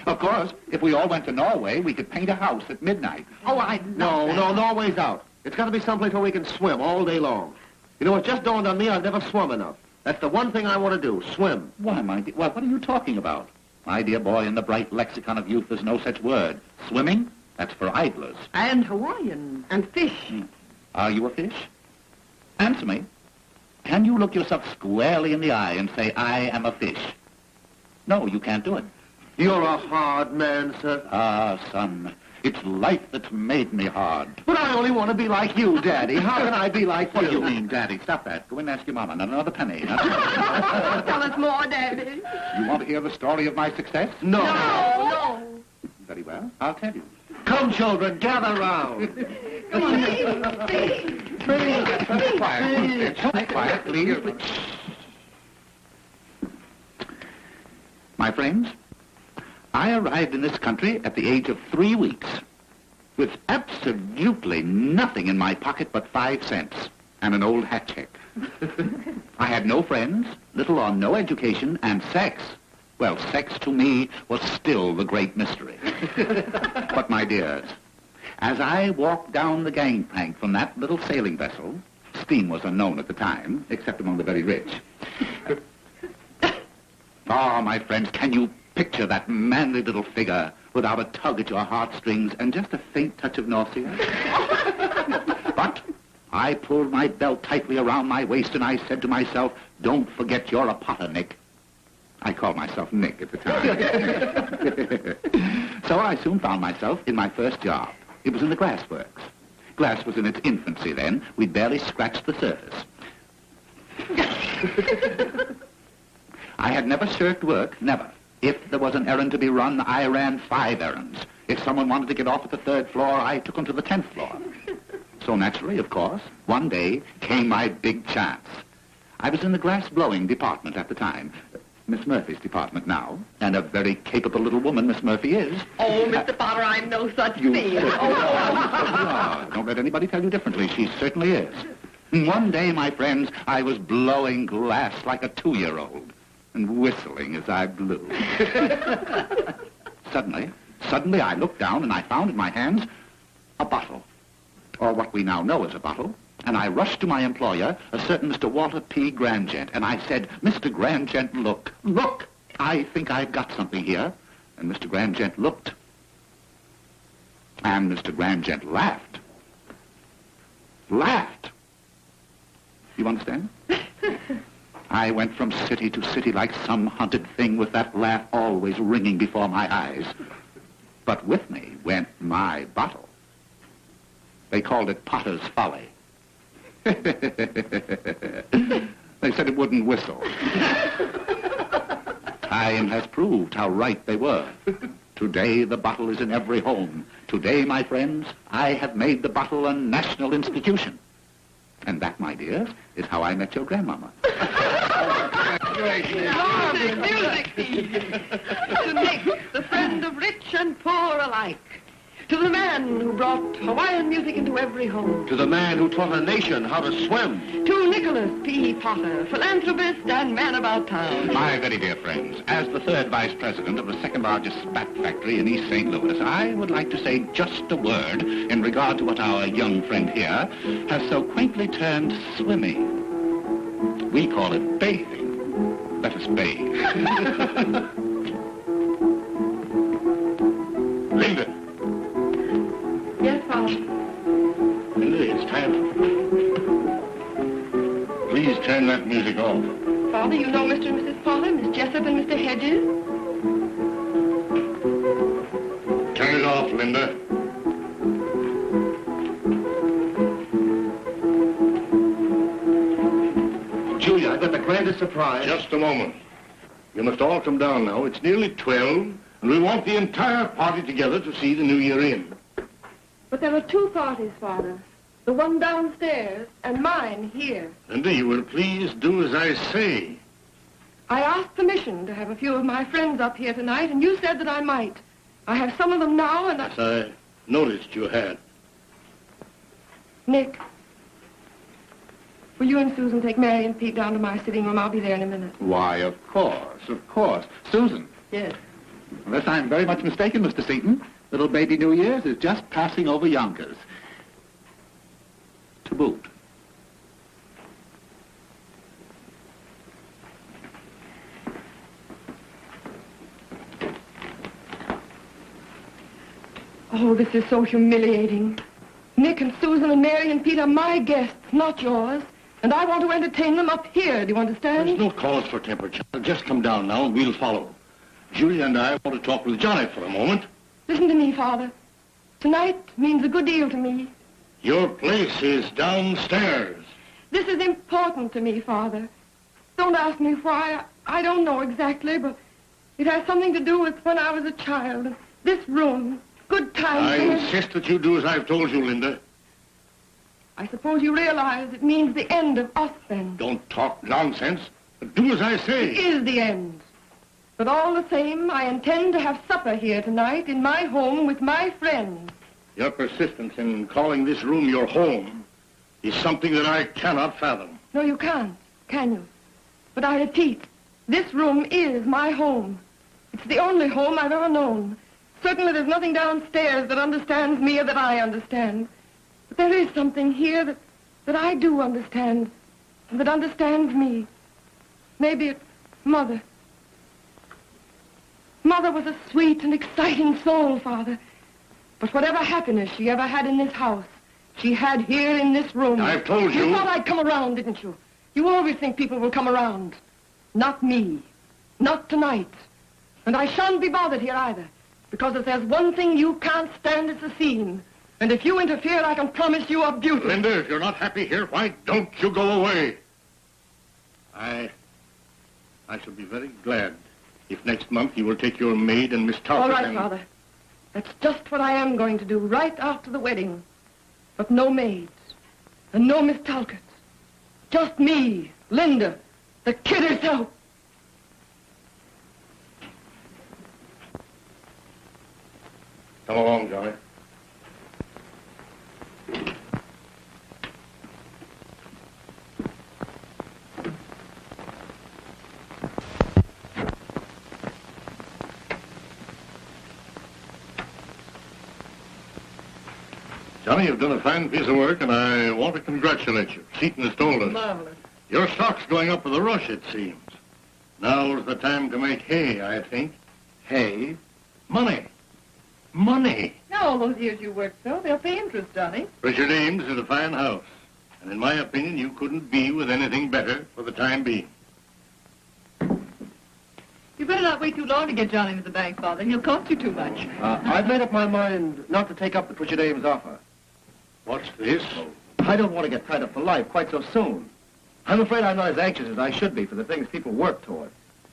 Of course, if we all went to Norway, we could paint a house at midnight. Oh, I No, Norway's out. It's got to be someplace where we can swim all day long. You know, it just dawned on me I've never swum enough. That's the one thing I want to do, swim. Why, my dear, what are you talking about? My dear boy, in the bright lexicon of youth, there's no such word. Swimming? That's for idlers. And Hawaiian. And fish. Are you a fish? Answer me. Can you look yourself squarely in the eye and say, I am a fish? No, you can't do it. You're a hard man, sir. Ah, son, it's life that's made me hard. But I only want to be like you, Daddy. How can I be like What you? do you mean, Daddy? Stop that. Go in and ask your mama. Not another penny. Tell us more, Daddy. You want to hear the story of my success? No. No. Very well. I'll tell you. Come, children, gather round. Come on, please. Quiet, please. My friends, I arrived in this country at the age of 3 weeks with absolutely nothing in my pocket but 5 cents and an old hat check. I had no friends, little or no education, and sex. Well, sex to me was still the great mystery. But my dears, as I walked down the gangplank from that little sailing vessel, steam was unknown at the time, except among the very rich. Oh, my friends, can you picture that manly little figure without a tug at your heartstrings and just a faint touch of nausea? But I pulled my belt tightly around my waist and I said to myself, don't forget you're a potter, Nick. I called myself Nick at the time. So I soon found myself in my first job. It was in the glass works. Glass was in its infancy then. We'd barely scratched the surface. I had never shirked work, never. If there was an errand to be run, I ran 5 errands. If someone wanted to get off at the 3rd floor, I took them to the 10th floor. So naturally, of course, one day came my big chance. I was in the glass blowing department at the time. Miss Murphy's department now, and a very capable little woman Miss Murphy is. Oh, Mr. Potter, I'm no such thing. Don't let anybody tell you differently. She certainly is. One day, my friends, I was blowing glass like a 2-year-old and whistling as I blew. Suddenly, I looked down and I found in my hands a bottle, or what we now know as a bottle. And I rushed to my employer, a certain Mr. Walter P. Grandgent, and I said, Mr. Grandgent, look, I think I've got something here. And Mr. Grandgent looked, And Mr. Grandgent laughed. Laughed. You understand? I went from city to city like some hunted thing with that laugh always ringing before my eyes. But with me went my bottle. They called it Potter's Folly. They said it wouldn't whistle. Time has proved how right they were. Today, the bottle is in every home. Today, my friends, I have made the bottle a national institution. And that, my dear, is how I met your grandmama. Music, to Nick, the friend of rich and poor alike. To the man who brought Hawaiian music into every home. To the man who taught a nation how to swim. To Nicholas P. Potter, philanthropist and man about town. My very dear friends, as the third vice president of the second largest spat factory in East St. Louis, I would like to say just a word in regard to what our young friend here has so quaintly termed swimming. We call it bathing. Let us bathe. Linda. Yes, Father. Linda, it's time. Please turn that music off. Father, you know Mr. and Mrs. Potter, Miss Jessup and Mr. Hedges? Turn it off, Linda. Julia, I've got the grandest surprise. Just a moment. You must all come down now. It's nearly 12, and we want the entire party together to see the new year in. But there are two parties, Father. The one downstairs and mine here. Linda, you will please do as I say. I asked permission to have a few of my friends up here tonight, and you said that I might. I have some of them now, and Yes, I noticed you had. Nick, will you and Susan take Mary and Pete down to my sitting room? I'll be there in a minute. Why, of course, of course. Susan. Yes. Unless I'm very much mistaken, Mr. Seton, little baby New Year's is just passing over Yonkers. To boot. Oh, this is so humiliating. Nick and Susan and Mary and Pete are my guests, not yours. And I want to entertain them up here, do you understand? There's no cause for temper, child. Just come down now and we'll follow. Julia and I want to talk with Johnny for a moment. Listen to me, Father. Tonight means a good deal to me. Your place is downstairs. This is important to me, Father. Don't ask me why. I don't know exactly, but it has something to do with when I was a child. This room, good times. I insist that you do as I've told you, Linda. I suppose you realize it means the end of us, then. Don't talk nonsense, but do as I say. It is the end. But all the same, I intend to have supper here tonight in my home with my friends. Your persistence in calling this room your home is something that I cannot fathom. No, you can't, can you? But I repeat, this room is my home. It's the only home I've ever known. Certainly there's nothing downstairs that understands me or that I understand. But there is something here that I do understand, and that understands me. Maybe it's Mother. Mother was a sweet and exciting soul, Father. But whatever happiness she ever had in this house, she had here in this room. I've told you. You thought I'd come around, didn't you? You always think people will come around. Not me. Not tonight. And I shan't be bothered here either. Because if there's one thing you can't stand, it's a scene. And if you interfere, I can promise you a beauty. Linda, if you're not happy here, why don't you go away? I shall be very glad if next month you will take your maid and Miss Talcott. All right, Father. That's just what I am going to do right after the wedding. But no maids. And no Miss Talcott. Just me, Linda, the kid herself. Come along, Johnny. Johnny, you've done a fine piece of work, and I want to congratulate you. Seton has told us. Marvelous. Your stock's going up with a rush, it seems. Now's the time to make hay, I think. Hay? Money. Money. No, Now, all those years you worked so, they'll pay interest, Johnny. Richard Ames is a fine house. And in my opinion, you couldn't be with anything better for the time being. You better not wait too long to get Johnny into the bank, Father. He'll cost you too much. I've made up my mind not to take up the Richard Ames offer. What's this? I don't want to get tied up for life quite so soon. I'm afraid I'm not as anxious as I should be for the things people work toward.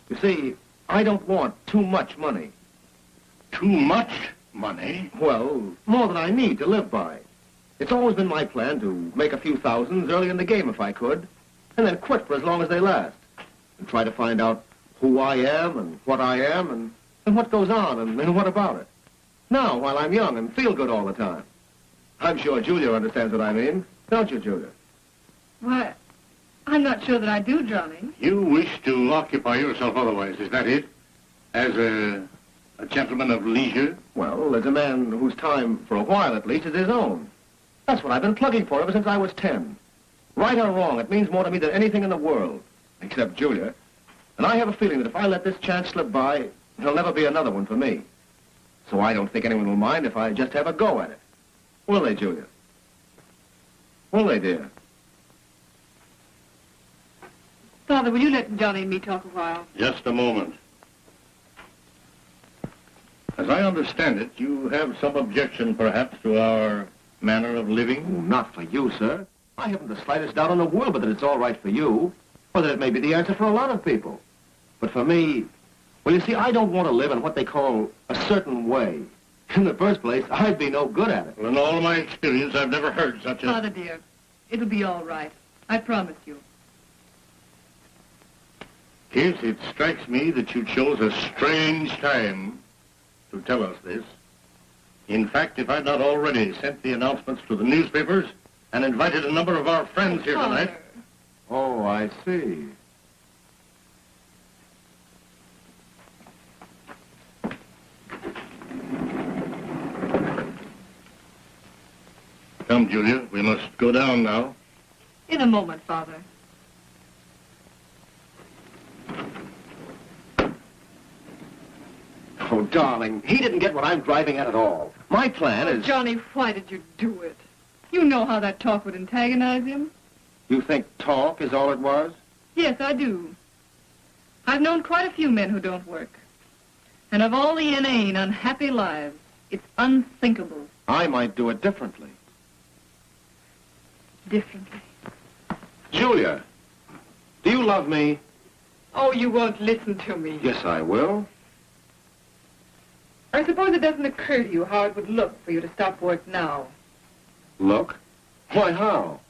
You see, I don't want too much money. Too much money? Well, more than I need to live by. It's always been my plan to make a few thousands early in the game if I could, and then quit for as long as they last, and try to find out who I am and what I am and what goes on and what about it. Now, while I'm young and feel good all the time. I'm sure Julia understands what I mean. Don't you, Julia? Why, I'm not sure that I do, Johnny. You wish to occupy yourself otherwise, is that it? As a gentleman of leisure? Well, as a man whose time, for a while at least, is his own. That's what I've been plugging for ever since I was 10. Right or wrong, it means more to me than anything in the world, except Julia. And I have a feeling that if I let this chance slip by, there'll never be another one for me. So I don't think anyone will mind if I just have a go at it. Will they, Julia? Will they, dear? Father, will you let Johnny and me talk a while? Just a moment. As I understand it, you have some objection, perhaps, to our manner of living? Not for you, sir. I haven't the slightest doubt in the world but that it's all right for you, or that it may be the answer for a lot of people. But for me, well, you see, I don't want to live in what they call a certain way. In the first place, I'd be no good at it. Well, in all my experience, I've never heard such a... Father, dear, it'll be all right. I promise you. Yes, it strikes me that you chose a strange time to tell us this. In fact, if I'd not already sent the announcements to the newspapers and invited a number of our friends here tonight... Oh, I see. Come, Julia, we must go down now. In a moment, Father. Oh, darling, he didn't get what I'm driving at all. My plan is... Johnny, why did you do it? You know how that talk would antagonize him. You think talk is all it was? Yes, I do. I've known quite a few men who don't work. And of all the inane, unhappy lives, it's unthinkable. I might do it differently. Differently. Julia, do you love me? Oh, you won't listen to me. Yes, I will. I suppose it doesn't occur to you how it would look for you to stop work now. Look? Why, how?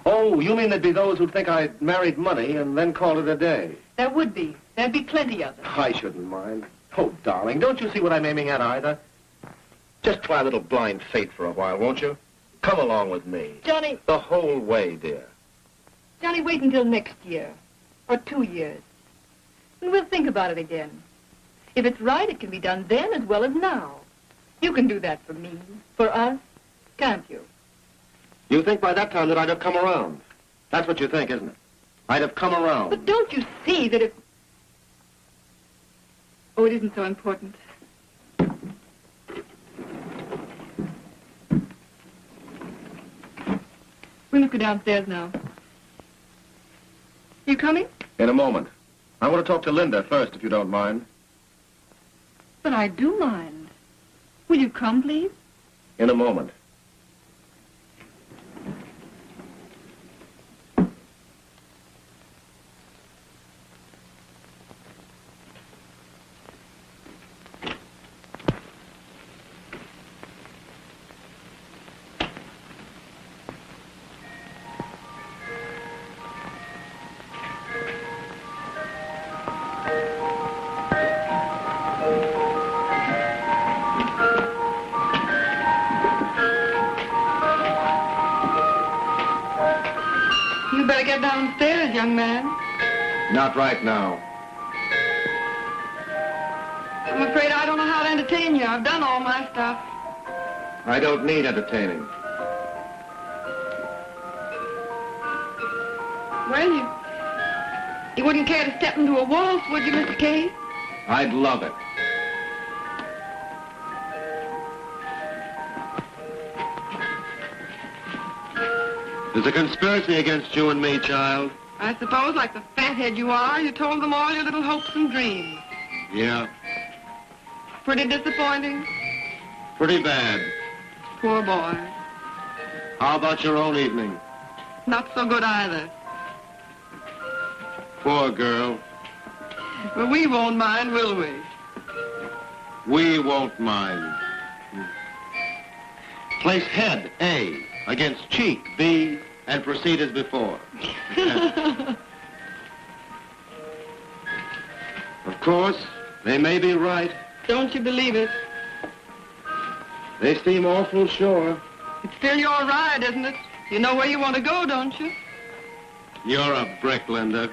Oh, you mean there'd be those who'd think I'd married money and then call it a day? There would be. There'd be plenty of them. I shouldn't mind. Oh, darling, don't you see what I'm aiming at either? Just try a little blind faith for a while, won't you? Come along with me. Johnny. The whole way, dear. Johnny, wait until next year. Or 2 years. And we'll think about it again. If it's right, it can be done then as well as now. You can do that for me, for us, can't you? You think by that time that I'd have come around? That's what you think, isn't it? I'd have come around. But don't you see that if... Oh, it isn't so important. We must go downstairs now. You coming? In a moment. I want to talk to Linda first, if you don't mind. But I do mind. Will you come, please? In a moment. You better get downstairs, young man. Not right now. I'm afraid I don't know how to entertain you. I've done all my stuff. I don't need entertaining. Well, you wouldn't care to step into a waltz, would you, Mr. Cary? I'd love it. There's a conspiracy against you and me, child. I suppose, like the fathead you are, you told them all your little hopes and dreams. Yeah, Pretty disappointing. pretty bad. Poor boy. How about your own evening? Not so good either. Poor girl. But we won't mind, will we? We won't mind. Place head, A, against cheek, B, and proceed as before. Of course, they may be right. Don't you believe it? They seem awful sure. It's still your ride, isn't it? You know where you want to go, don't you? You're a brick, Linda.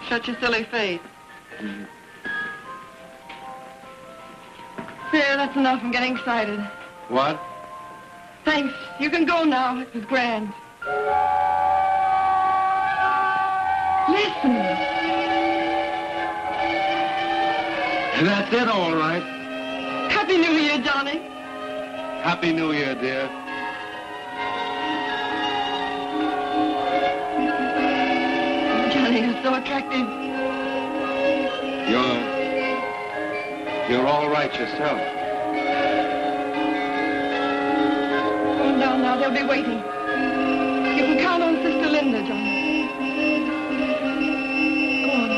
Shut your silly face. There, that's enough. I'm getting excited. What? Thanks. You can go now. It was grand. Listen. That's it, all right. Happy New Year, Johnny. Happy New Year, dear. Johnny, you're so attractive. You're all right yourself. Go down now. They'll be waiting. You can count on Sister Linda, Johnny. Go on.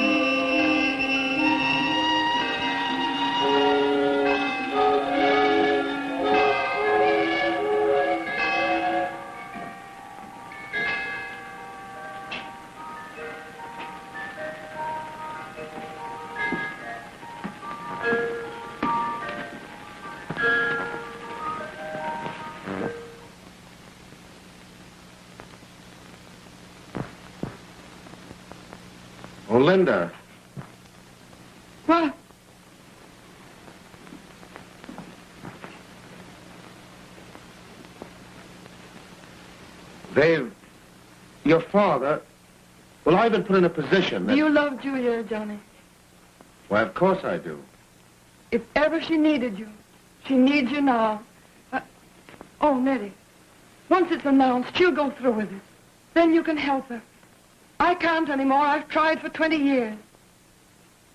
Oh, Linda. What? Your father... Well, I've been put in a position that... Do you love Julia, Johnny? Why, of course I do. If ever she needed you, she needs you now. Oh, Nettie, once it's announced, she'll go through with it. Then you can help her. I can't anymore. I've tried for 20 years.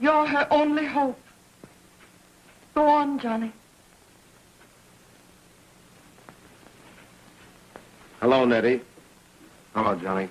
You're her only hope. Go on, Johnny. Hello, Nettie. Hello, Johnny.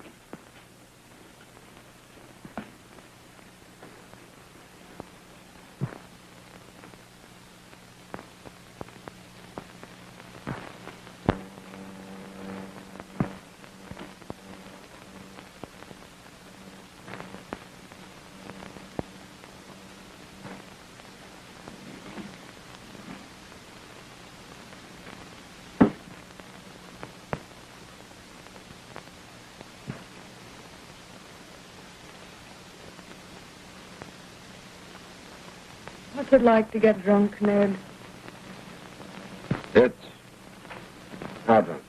What's it like to get drunk, Ned? It's... How drunk?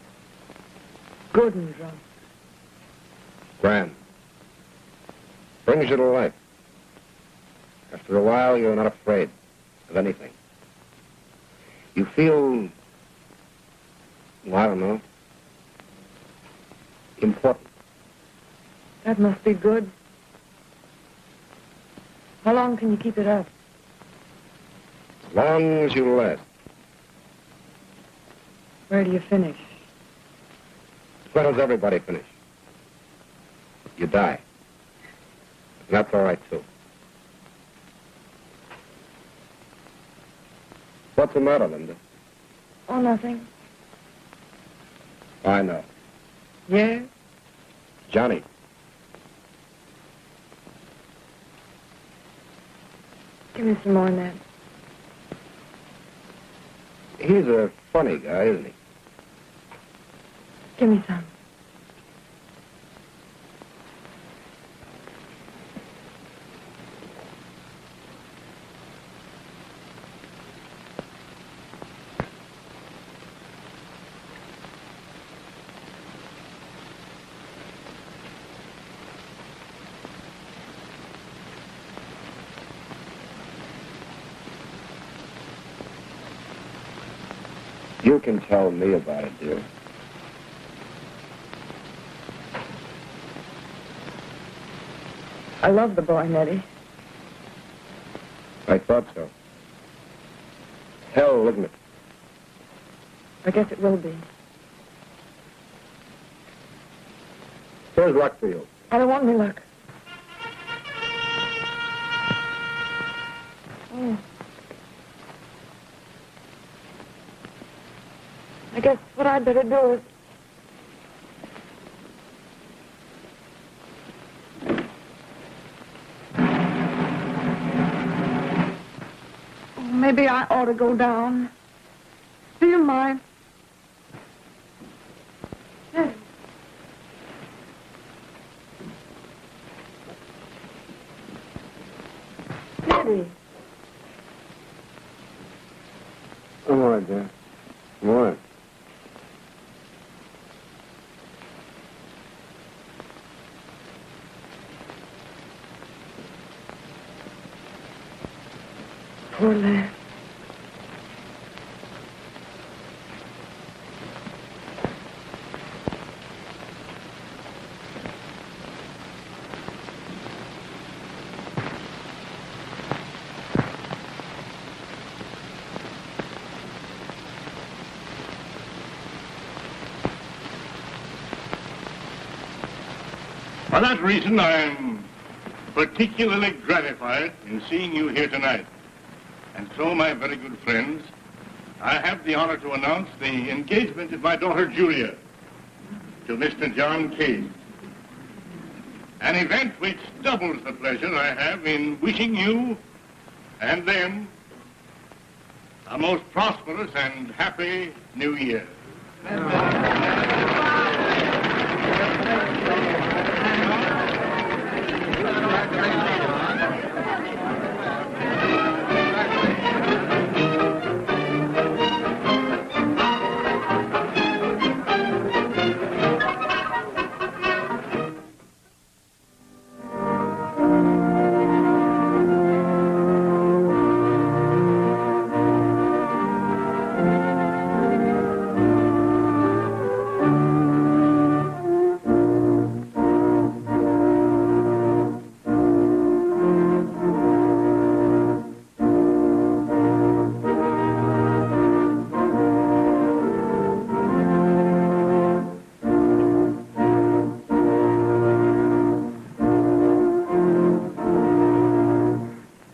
Good and drunk. Grand. Brings you to life. After a while, you're not afraid of anything. You feel... well, I don't know. Important. That must be good. How long can you keep it up? As long as you last. Where do you finish? Where does everybody finish? You die. And that's all right, too. What's the matter, Linda? Oh, nothing. I know. Yeah? Johnny. Give me some more, Ned. He's a funny guy, isn't he? Give me some. You can tell me about it, dear. I love the boy, Nettie. I thought so. Hell, isn't it? I guess it will be. Here's luck for you. I don't want any luck. Oh. I guess what I'd better do is... Maybe I ought to go down. Do you mind? Yes. Daddy. I'm all right, dear. I'm all right. Poor lad. For that reason, I'm particularly gratified in seeing you here tonight. And so, my very good friends, I have the honor to announce the engagement of my daughter Julia to Mr. John Cade. An event which doubles the pleasure I have in wishing you and them a most prosperous and happy New Year.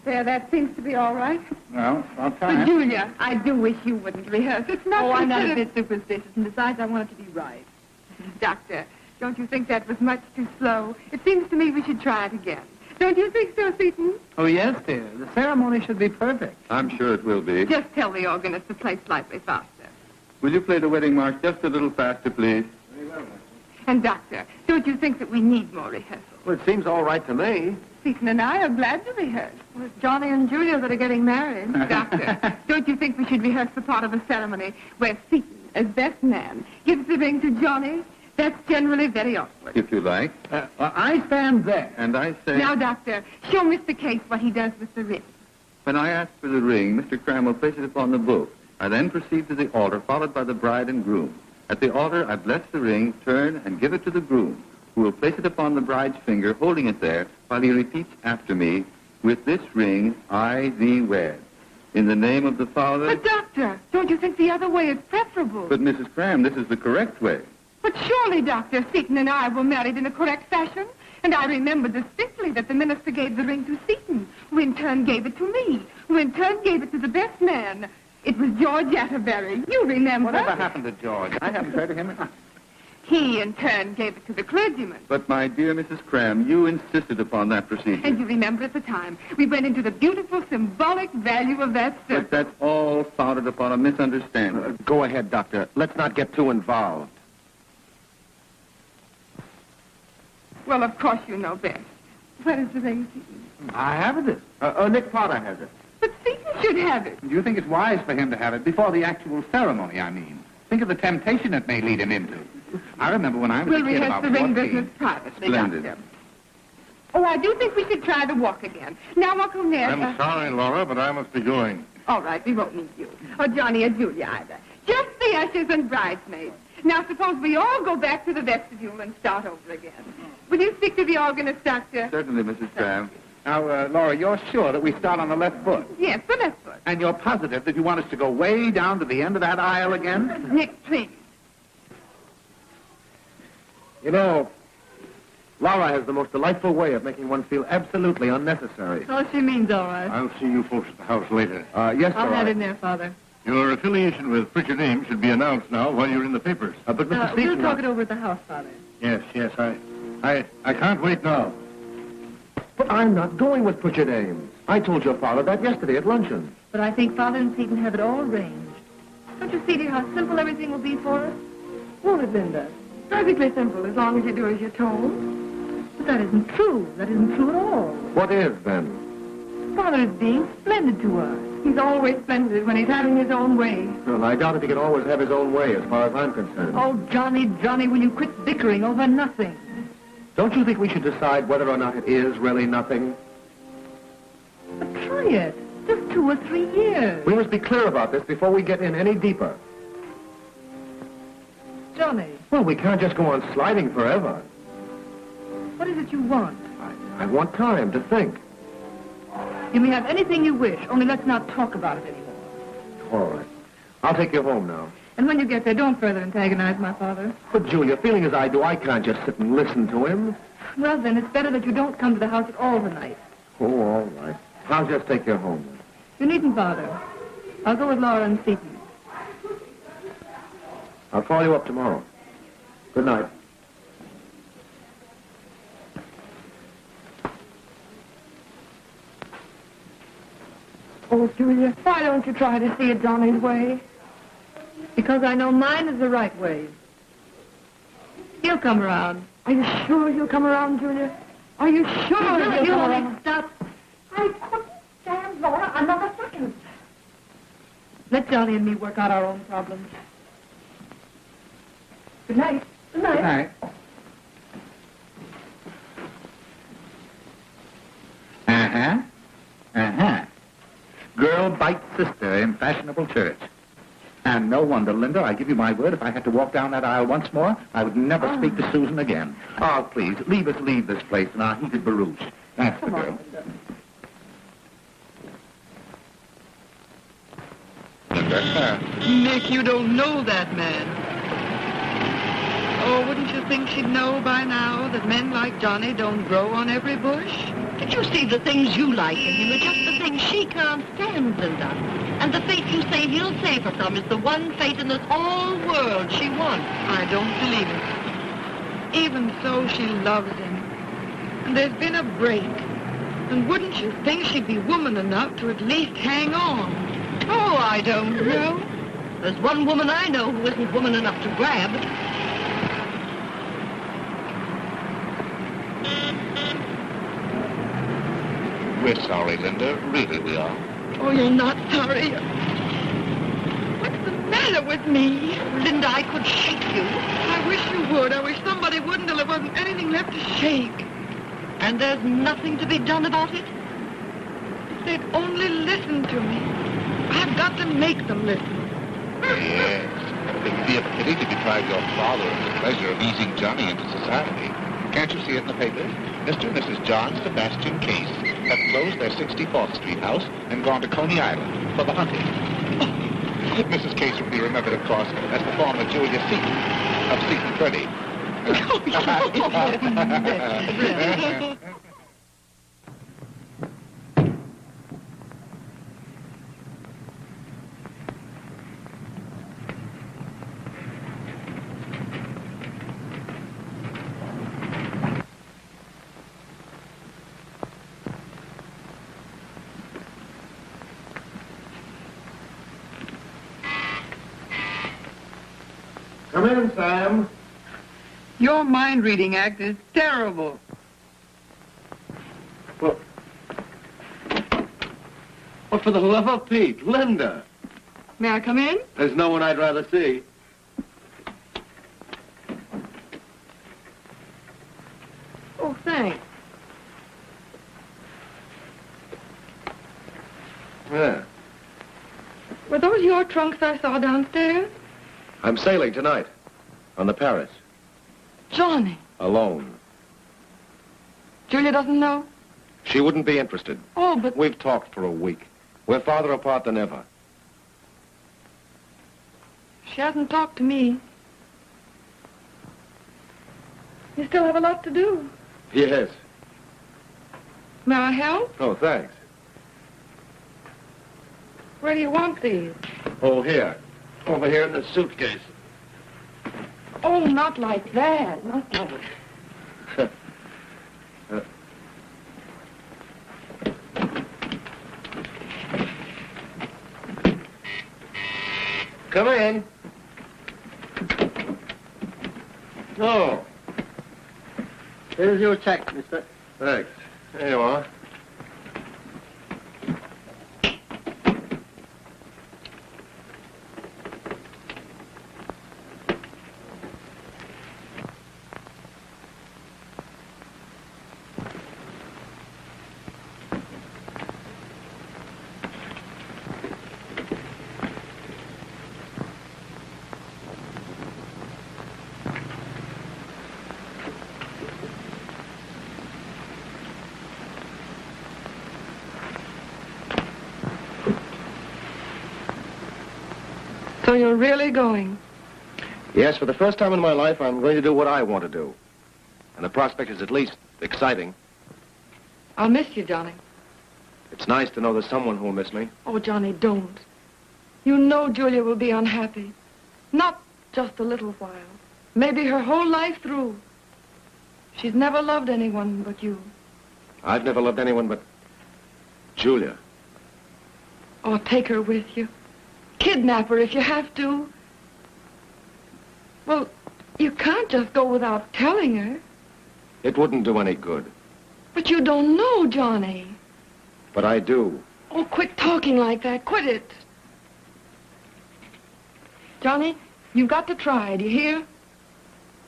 That seems to be all right. Well, I'll But, try. Julia, I do wish you wouldn't rehearse. It's not Oh, I'm not a considered- bit superstitious, and besides, I want it to be right. Doctor, don't you think that was much too slow? It seems to me we should try it again. Don't you think so, Seton? Oh, yes, dear. The ceremony should be perfect. I'm sure it will be. Just tell the organist to play slightly faster. Will you play the wedding march just a little faster, please? And, Doctor, don't you think that we need more rehearsal? Well, it seems all right to me. Seton and I are glad to rehearse. Well, it's Johnny and Julia that are getting married. Doctor, don't you think we should rehearse the part of a ceremony where Seton, as best man, gives the ring to Johnny? That's generally very awkward. If you like. Well, I stand there. And I say, Now, Doctor, show Mr. Case what he does with the ring. when I ask for the ring, Mr. Cram will place it upon the book. I then proceed to the altar, followed by the bride and groom. At the altar, I bless the ring, turn, and give it to the groom, who will place it upon the bride's finger, holding it there, while he repeats after me, "With this ring, I thee wed. In the name of the Father..." But, Doctor, don't you think the other way is preferable? But, Mrs. Cram, this is the correct way. But surely, Doctor, Seton and I were married in a correct fashion. And I remember distinctly that the minister gave the ring to Seton, who in turn gave it to me, who in turn gave it to the best man. It was George Atterbury. You remember? Whatever happened to George? I haven't heard of him. He, in turn, gave it to the clergyman. But, my dear Mrs. Cram, you insisted upon that procedure. And you remember at the time, we went into the beautiful symbolic value of that But service. that's all founded upon a misunderstanding. Go ahead, Doctor. Let's not get too involved. Well, of course you know best. What is the ring, Seton? I have it. Nick Potter has it. But Seton should have it. Do you think it's wise for him to have it before the actual ceremony, I mean? Think of the temptation it may lead him into. I remember when I was We'll a kid rehearse about the ring 14. business privately, Splendid. Doctor. Oh, I do think we should try the walk again. Now, Uncle Ned... I'm sorry, Laura, but I must be going. All right, we won't need you. Or Johnny or Julia either. Just the ushers and bridesmaids. Now, suppose we all go back to the vestibule and start over again. Will you speak to the organist, Doctor? Certainly, Mrs. Graham. Now, Laura, you're sure that we start on the left foot? Yes, the left foot. And you're positive that you want us to go way down to the end of that aisle again? Nick, please. You know, Laura has the most delightful way of making one feel absolutely unnecessary. Oh, she means all right. I'll see you folks at the house later. Yes, I'll all have right. in there, Father. Your affiliation with Pritchard Ames should be announced now while you're in the papers. But Mr. We'll Seton... talk it over at the house, Father. Yes, I can't wait now. But I'm not going with Pritchard Ames. I told your father that yesterday at luncheon. But I think Father and Seton have it all arranged. Don't you see, dear, how simple everything will be for us? Won't it, Linda? Perfectly simple, as long as you do as you're told. But that isn't true. That isn't true at all. What is, then? Father is being splendid to us. He's always splendid when he's having his own way. Well, I doubt if he can always have his own way, as far as I'm concerned. Oh, Johnny, will you quit bickering over nothing? Don't you think we should decide whether or not it is really nothing? But try it. Just 2 or 3 years. We must be clear about this before we get in any deeper. Johnny, Well, we can't just go on sliding forever. what is it you want? I want time to think. You may have anything you wish, only let's not talk about it anymore. All right. I'll take you home now. And when you get there, don't further antagonize my father. But, Julia, feeling as I do, I can't just sit and listen to him. Well, then, it's better that you don't come to the house at all tonight. Oh, all right. I'll just take you home. You needn't bother. I'll go with Laura and Seton. I'll call you up tomorrow. Good night. Oh, Julia, why don't you try to see it Johnny's way? Because I know mine is the right way. He'll come around. Are you sure he'll come around, Julia? Are you sure he'll You come only around? stop. I couldn't stand Laura another second. Let Johnny and me work out our own problems. Good night. Good night. Good night. Uh-huh. Uh-huh. Girl bites sister in fashionable church. And no wonder, Linda, I give you my word, if I had to walk down that aisle once more, I would never speak to Susan again. Oh, please, leave this place in our heated barouche. That's the girl. Nick, you don't know that man. Oh, wouldn't you think she'd know by now that men like Johnny don't grow on every bush? Did you see the things you like in him are just the things she can't stand, Linda? And the fate you say he'll save her from is the one fate in this whole world she wants. I don't believe it. Even so, she loves him. And there's been a break. And wouldn't you think she'd be woman enough to at least hang on? Oh, I don't know. There's one woman I know who isn't woman enough to grab. We're sorry, Linda. Really, we are. Oh, you're not sorry. What's the matter with me? Linda, I could shake you. I wish you would. I wish somebody would until there wasn't anything left to shake. And there's nothing to be done about it? If they'd only listen to me. I've got to make them listen. Yes. It would be a pity to deprive your father of the pleasure of easing Johnny into society. Can't you see it in the papers? Mr. and Mrs. John Sebastian Case have closed their 64th Street house and gone to Coney Island for the hunting. Mrs. Case will be remembered, of course, as the former Julia Seton of Seton Freddy. Come in, Sam. Your mind-reading act is terrible. Well, for the love of Pete, Linda. May I come in? There's no one I'd rather see. Oh, thanks. Yeah. Were those your trunks I saw downstairs? I'm sailing tonight. On the Paris. Johnny. Alone. Julia doesn't know? She wouldn't be interested. Oh, but... We've talked for a week. We're farther apart than ever. She hasn't talked to me. You still have a lot to do. Yes. May I help? Oh, thanks. Where do you want these? Oh, here. Over here in the suitcase. Oh, not like that. Not like that. Come in. Oh. Here's your check, mister. Thanks. There you are. So you're really going? Yes, for the first time in my life, I'm going to do what I want to do. And the prospect is at least exciting. I'll miss you, Johnny. It's nice to know there's someone who'll miss me. Oh, Johnny, don't. You know Julia will be unhappy. Not just a little while. Maybe her whole life through. She's never loved anyone but you. I've never loved anyone but Julia. Oh, take her with you. Kidnap her if you have to. Well, you can't just go without telling her. It wouldn't do any good. But you don't know, Johnny. But I do. Oh, quit talking like that. Quit it. Johnny, you've got to try, do you hear?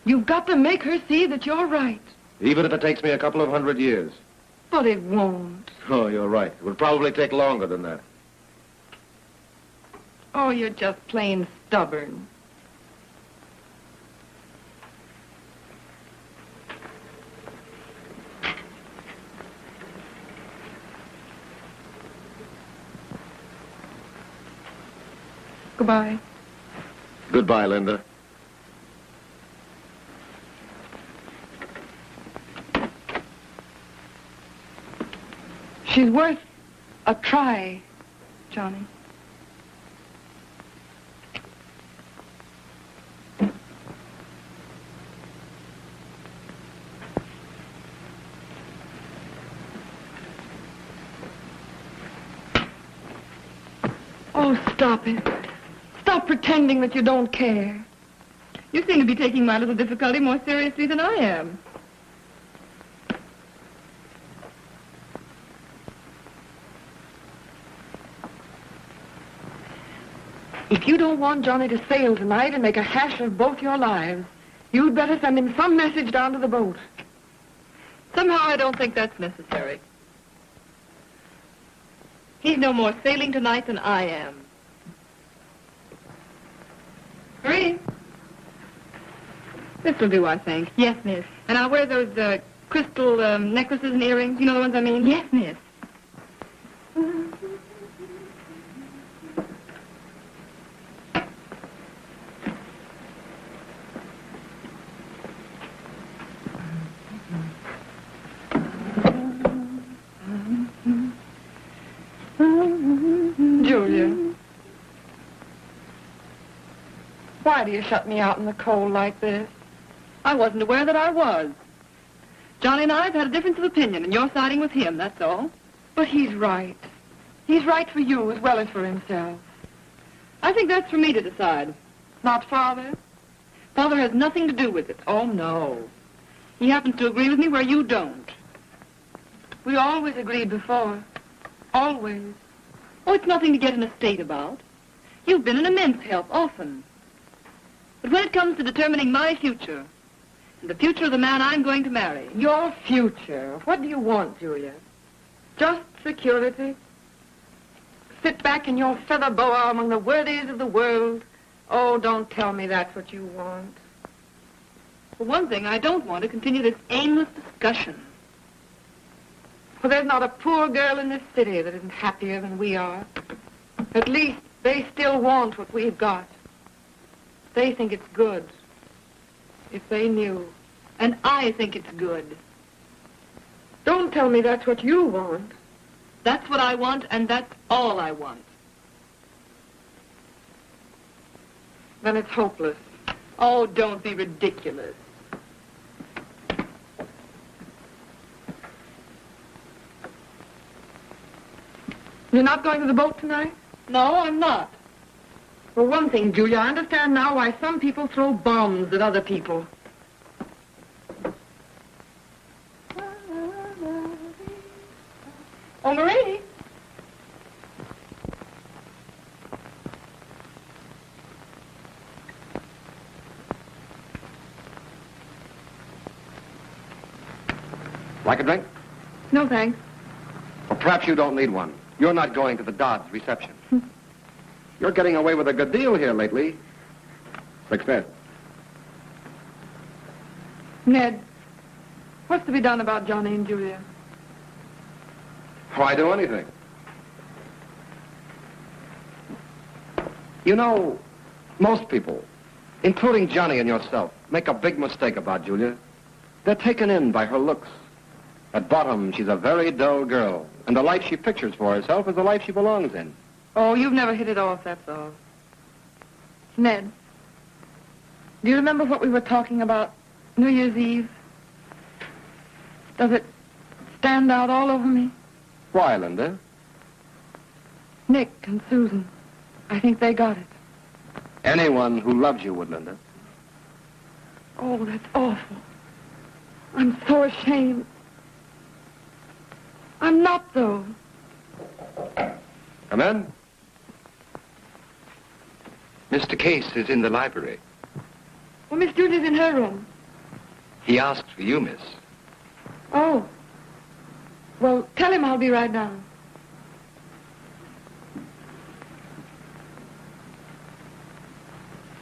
You've got to make her see that you're right. Even if it takes me a couple of 100 years. But it won't. Oh, you're right. It would probably take longer than that. Oh, you're just plain stubborn. Goodbye. Goodbye, Linda. She's worth a try, Johnny. Oh, stop it. Stop pretending that you don't care. You seem to be taking my little difficulty more seriously than I am. If you don't want Johnny to sail tonight and make a hash of both your lives, you'd better send him some message down to the boat. Somehow I don't think that's necessary. He's no more sailing tonight than I am. Hurry. This'll do, I think. Yes, miss. And I'll wear those crystal necklaces and earrings. You know the ones I mean? Yes, miss. Julia. Why do you shut me out in the cold like this? I wasn't aware that I was. Johnny and I have had a difference of opinion, and you're siding with him, that's all. But he's right. He's right for you as well as for himself. I think that's for me to decide. Not Father? Father has nothing to do with it. Oh, no. He happens to agree with me where you don't. We always agreed before. Always. Oh, it's nothing to get in a state about. You've been an immense help, often. But when it comes to determining my future, and the future of the man I'm going to marry... Your future? What do you want, Julia? Just security? Sit back in your feather boa among the worthies of the world? Oh, don't tell me that's what you want. For one thing, I don't want to continue this aimless discussion. Well, there's not a poor girl in this city that isn't happier than we are. At least they still want what we've got. They think it's good. If they knew. And I think it's good. Don't tell me that's what you want. That's what I want, and that's all I want. Then it's hopeless. Oh, don't be ridiculous. You're not going to the boat tonight? No, I'm not. For one thing, Julia, I understand now why some people throw bombs at other people. Oh, Marie. Like a drink? No, thanks. Or perhaps you don't need one. You're not going to the Dodds reception. You're getting away with a good deal here lately. Success. Ned, what's to be done about Johnny and Julia? Why do anything? You know, most people, including Johnny and yourself, make a big mistake about Julia. They're taken in by her looks. At bottom, she's a very dull girl, and the life she pictures for herself is the life she belongs in. Oh, you've never hit it off, that's all. Ned, do you remember what we were talking about New Year's Eve? Does it stand out all over me? Why, Linda? Nick and Susan, I think they got it. Anyone who loves you would, Linda. Oh, that's awful. I'm so ashamed. I'm not, though. Come in. Mr. Case is in the library. Well, Miss Julia's in her room. He asked for you, miss. Oh. Well, tell him I'll be right down.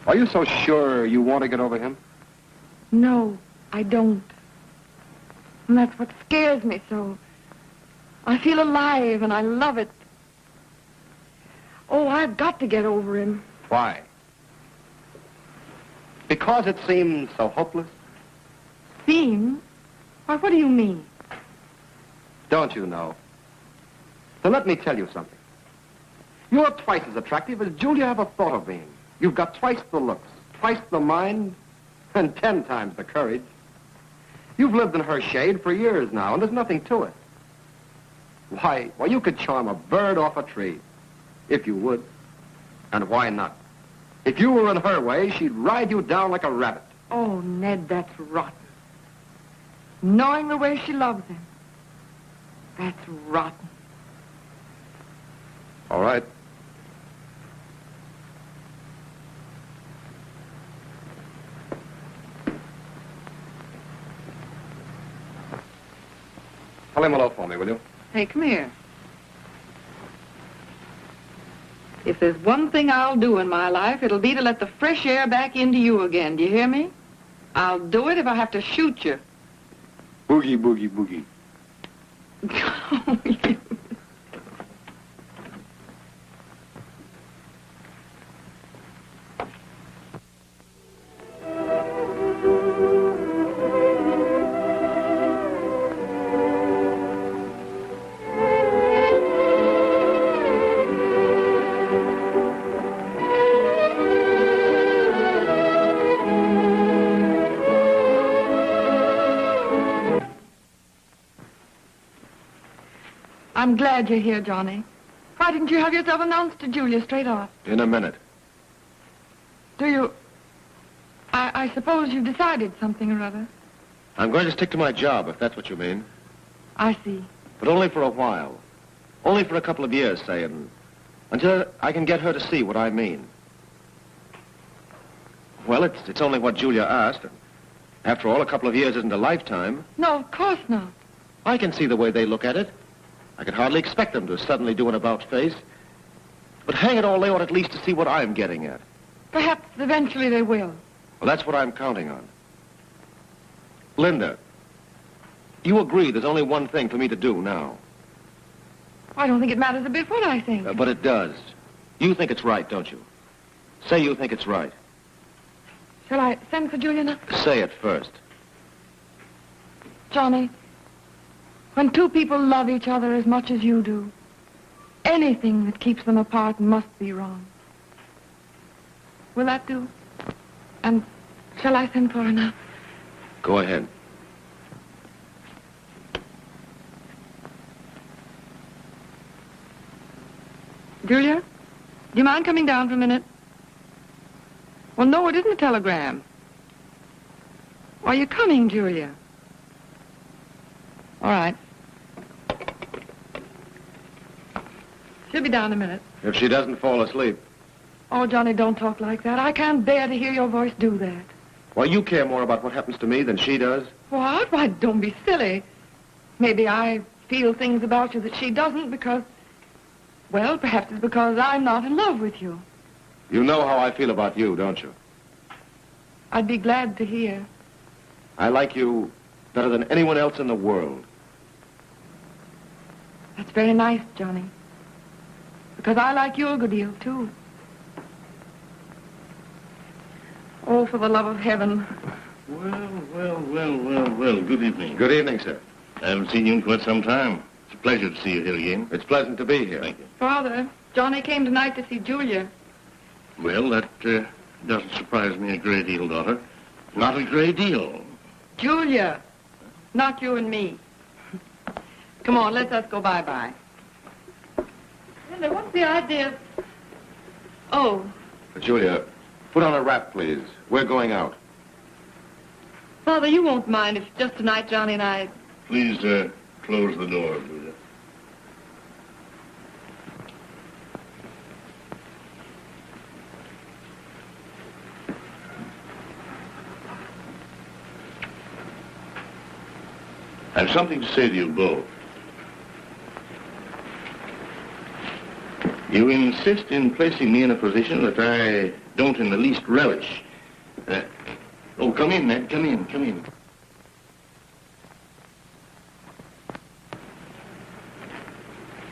Are you so sure you want to get over him? No, I don't. And that's what scares me so. I feel alive and I love it. Oh, I've got to get over him. Why? Because it seems so hopeless? Seems? Why, what do you mean? Don't you know? Then let me tell you something. You're twice as attractive as Julia ever thought of being. You've got twice the looks, twice the mind, and 10 times the courage. You've lived in her shade for years now, and there's nothing to it. Why, you could charm a bird off a tree, if you would. And why not? If you were in her way, she'd ride you down like a rabbit. Oh, Ned, that's rotten. Knowing the way she loves him. That's rotten. All right. Tell him hello for me, will you? Hey, come here. If there's one thing I'll do in my life, it'll be to let the fresh air back into you again. Do you hear me? I'll do it if I have to shoot you. Boogie, boogie, boogie. I'm glad you're here, Johnny. Why didn't you have yourself announced to Julia straight off? In a minute. Do you... I suppose you've decided something or other. I'm going to stick to my job, if that's what you mean. I see. But only for a while. Only for a couple of years, say, until I can get her to see what I mean. Well, it's only what Julia asked. After all, a couple of years isn't a lifetime. No, of course not. I can see the way they look at it. I could hardly expect them to suddenly do an about-face. But hang it all, they ought at least to see what I'm getting at. Perhaps eventually they will. Well, that's what I'm counting on. Linda, you agree there's only one thing for me to do now. I don't think it matters a bit what I think. But it does. You think it's right, don't you? Say you think it's right. Shall I send for Julia now? Say it first. Johnny, when two people love each other as much as you do, anything that keeps them apart must be wrong. Will that do? And shall I send for her now? Go ahead. Julia, do you mind coming down for a minute? Well, no, it isn't a telegram. Are you coming, Julia? All right. She'll be down in a minute. If she doesn't fall asleep. Oh, Johnny, don't talk like that. I can't bear to hear your voice do that. Why, you care more about what happens to me than she does? What? Why, don't be silly. Maybe I feel things about you that she doesn't because, well, perhaps it's because I'm not in love with you. You know how I feel about you, don't you? I'd be glad to hear. I like you better than anyone else in the world. That's very nice, Johnny. Because I like you a good deal, too. Oh, for the love of heaven. Well. Good evening. Good evening, sir. I haven't seen you in quite some time. It's a pleasure to see you here again. It's pleasant to be here. Thank you. Father, Johnny came tonight to see Julia. Well, that doesn't surprise me a great deal, daughter. Not a great deal. Julia, not you and me. Come on, let us go bye-bye. Linda, what's the idea? Oh. Julia, put on a wrap, please. We're going out. Father, you won't mind if just tonight Johnny and I... Please, close the door, Julia. I have something to say to you both. You insist in placing me in a position that I don't in the least relish. Oh, come in, Ned. Come in.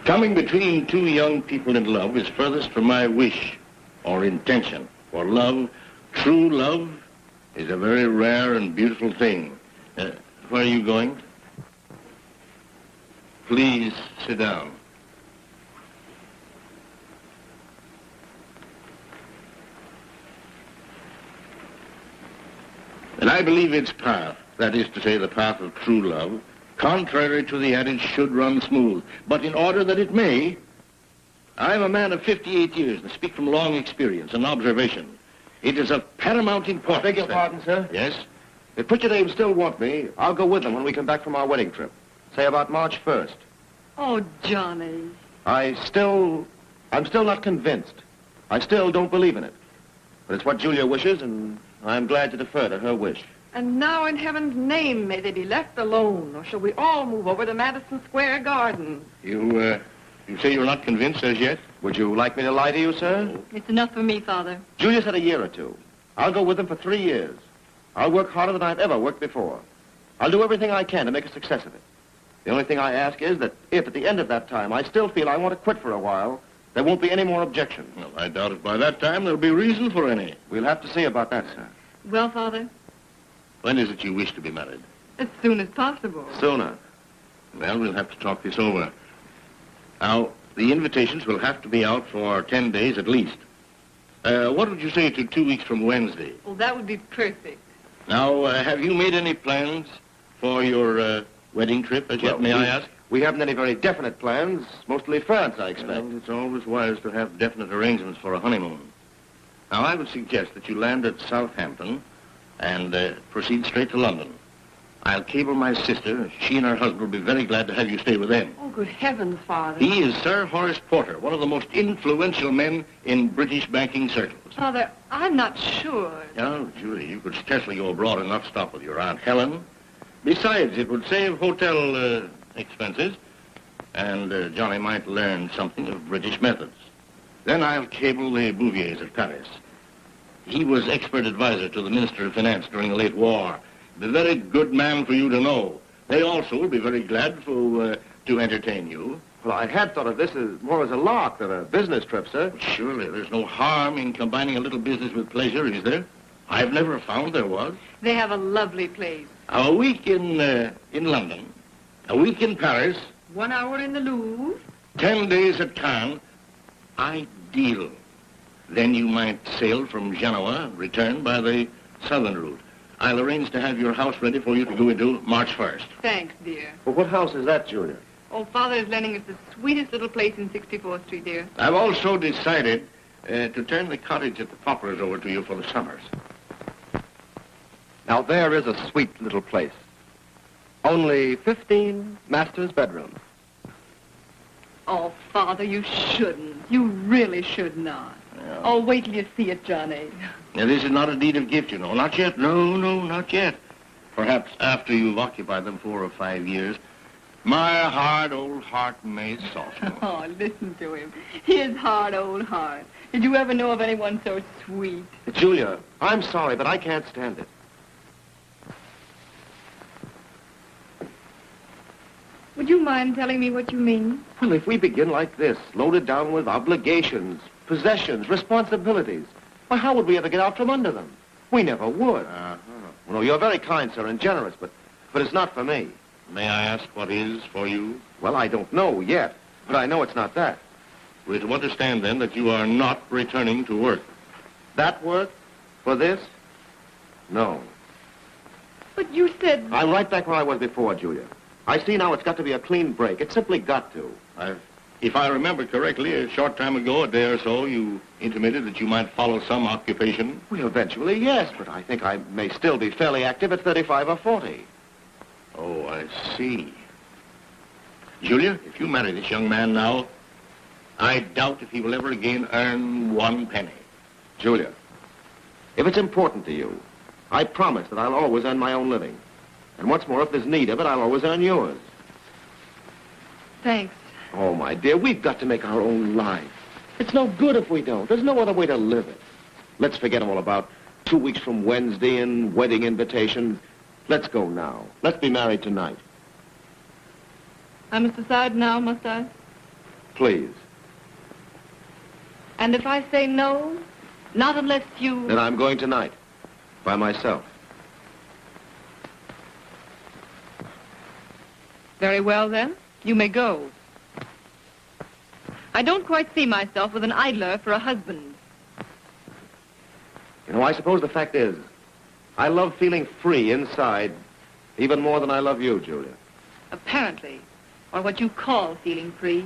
Coming between two young people in love is furthest from my wish or intention. For love, true love, is a very rare and beautiful thing. Where are you going? Please sit down. And I believe its path, that is to say, the path of true love, contrary to the adage, should run smooth. But in order that it may, I am a man of 58 years and speak from long experience and observation. It is of paramount importance. I beg your pardon, sir? Yes? If Pritchard Ames still want me, I'll go with them when we come back from our wedding trip. Say about March 1st. Oh, Johnny. I'm still not convinced. I still don't believe in it. But it's what Julia wishes, and I'm glad to defer to her wish. And now, in heaven's name, may they be left alone, or shall we all move over to Madison Square Garden? You say you're not convinced as yet? Would you like me to lie to you, sir? It's enough for me, Father. Julia said a year or two. I'll go with them for 3 years. I'll work harder than I've ever worked before. I'll do everything I can to make a success of it. The only thing I ask is that if at the end of that time I still feel I want to quit for a while, there won't be any more objections. Well, I doubt if by that time there'll be reason for any. We'll have to see about that, sir. Well, Father? When is it you wish to be married? As soon as possible. Sooner. Well, we'll have to talk this over. Now, the invitations will have to be out for 10 days at least. What would you say to 2 weeks from Wednesday? Well, that would be perfect. Now, have you made any plans for your wedding trip as yet, may I ask? We haven't any very definite plans. Mostly France, I expect. Well, it's always wise to have definite arrangements for a honeymoon. Now, I would suggest that you land at Southampton and proceed straight to London. I'll cable my sister. She and her husband will be very glad to have you stay with them. Oh, good heavens, Father. He is Sir Horace Porter, one of the most influential men in British banking circles. Father, I'm not sure. Oh, Julie, you could scarcely go abroad and not stop with your Aunt Helen. Besides, it would save hotel expenses, and Johnny might learn something of British methods. Then I'll cable the Bouviers at Paris. He was expert advisor to the Minister of Finance during the late war. Be a very good man for you to know. They also will be very glad to entertain you. Well, I had thought of this as more as a lark than a business trip, sir. But surely there's no harm in combining a little business with pleasure, is there? I've never found there was. They have a lovely place. A week in London, a week in Paris, 1 hour in the Louvre. 10 days at Cannes. Ideal. Then you might sail from Genoa, return by the southern route. I'll arrange to have your house ready for you to go into March 1st. Thanks, dear. Well, what house is that, Julia? Oh, Father is lending us the sweetest little place in 64th Street, dear. I've also decided to turn the cottage at the Poplars over to you for the summers. Now, there is a sweet little place. Only 15 master's bedrooms. Oh, Father, you shouldn't. You really should not. Yeah. Oh, wait till you see it, Johnny. Now, this is not a deed of gift, you know. Not yet. No, not yet. Perhaps after you've occupied them 4 or 5 years, my hard old heart may soften. Oh, listen to him. His hard old heart. Did you ever know of anyone so sweet? Julia, I'm sorry, but I can't stand it. Would you mind telling me what you mean? Well, if we begin like this, loaded down with obligations, possessions, responsibilities, why, how would we ever get out from under them? We never would. Well, you're very kind, sir, and generous, but it's not for me. May I ask what is for you? Well, I don't know yet, but I know it's not that. We're to understand, then, that you are not returning to work. That work? For this? No. But you said... I'm right back where I was before, Julia. I see now it's got to be a clean break. It's simply got to. If I remember correctly, a short time ago, a day or so, you intimated that you might follow some occupation. Well, eventually, yes, but I think I may still be fairly active at 35 or 40. Oh, I see. Julia, if you marry this young man now, I doubt if he will ever again earn 1 penny. Julia, if it's important to you, I promise that I'll always earn my own living. And what's more, if there's need of it, I'll always earn yours. Thanks. Oh, my dear, we've got to make our own life. It's no good if we don't. There's no other way to live it. Let's forget all about 2 weeks from Wednesday and wedding invitations. Let's go now. Let's be married tonight. I must decide now, must I? Please. And if I say no, not unless you... Then I'm going tonight. By myself. Very well, then. You may go. I don't quite see myself with an idler for a husband. You know, I suppose the fact is, I love feeling free inside even more than I love you, Julia. Apparently. Or what you call feeling free.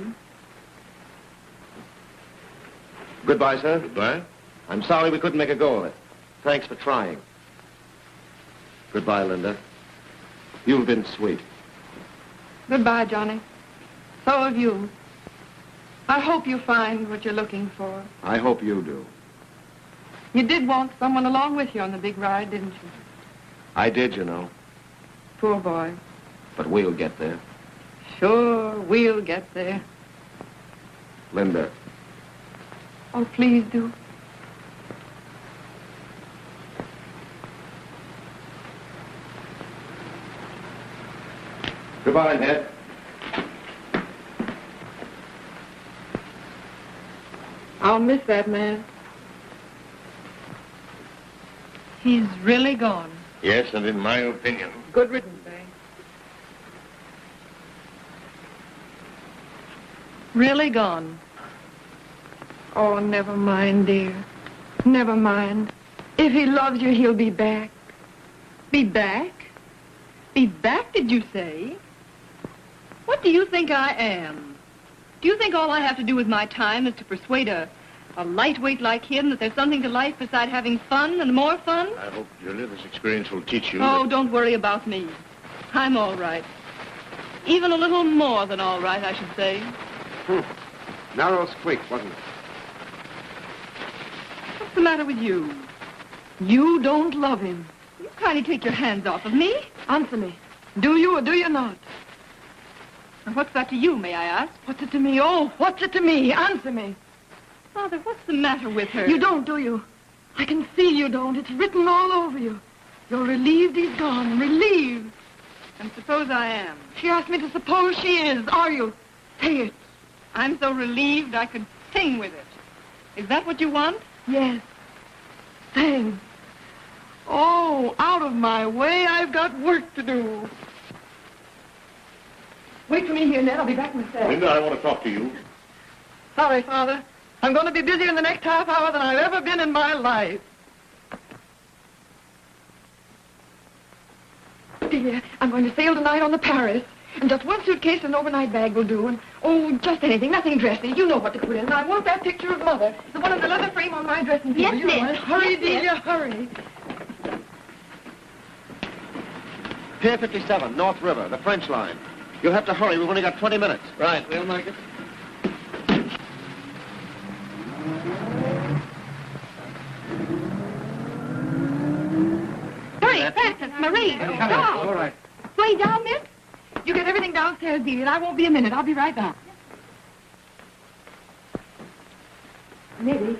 Goodbye, sir. Goodbye. I'm sorry we couldn't make a go of it. Thanks for trying. Goodbye, Linda. You've been sweet. Goodbye, Johnny. So have you. I hope you find what you're looking for. I hope you do. You did want someone along with you on the big ride, didn't you? I did, you know. Poor boy. But we'll get there. Sure, we'll get there. Linda. Oh, please do. Goodbye, Ned. I'll miss that man. He's really gone. Yes, and in my opinion... Good riddance, eh? Really gone. Oh, never mind, dear. Never mind. If he loves you, he'll be back. Be back? Be back, did you say? What do you think I am? Do you think all I have to do with my time is to persuade a lightweight like him that there's something to life beside having fun and more fun? I hope, Julia, this experience will teach you... Oh, don't worry about me. I'm all right. Even a little more than all right, I should say. Narrow squeak, wasn't it? What's the matter with you? You don't love him. You kindly take your hands off of me. Answer me. Do you or do you not? And what's that to you, may I ask? What's it to me? Oh, what's it to me? Answer me. Father, what's the matter with her? You don't, do you? I can see you don't. It's written all over you. You're relieved he's gone. Relieved. And suppose I am. She asked me to suppose she is. Are you? Say it. I'm so relieved I could sing with it. Is that what you want? Yes. Sing. Oh, out of my way. I've got work to do. Wait for me here, Ned. I'll be back in a sec. Linda, I want to talk to you. Sorry, Father. I'm going to be busier in the next half hour than I've ever been in my life. Dear, I'm going to sail tonight on the Paris. And just one suitcase and an overnight bag will do. And, oh, just anything, nothing dressy. You know what to put in. And I want that picture of Mother. The one in the leather frame on my dressing table. Yes, miss. Hurry, Delia, hurry. Pier 57, North River, the French line. You'll have to hurry. We've only got 20 minutes. Right, we'll make it. Hurry, Francis, Marie. All right. Way down, miss? You get everything downstairs, Delia, and I won't be a minute. I'll be right back. Maybe.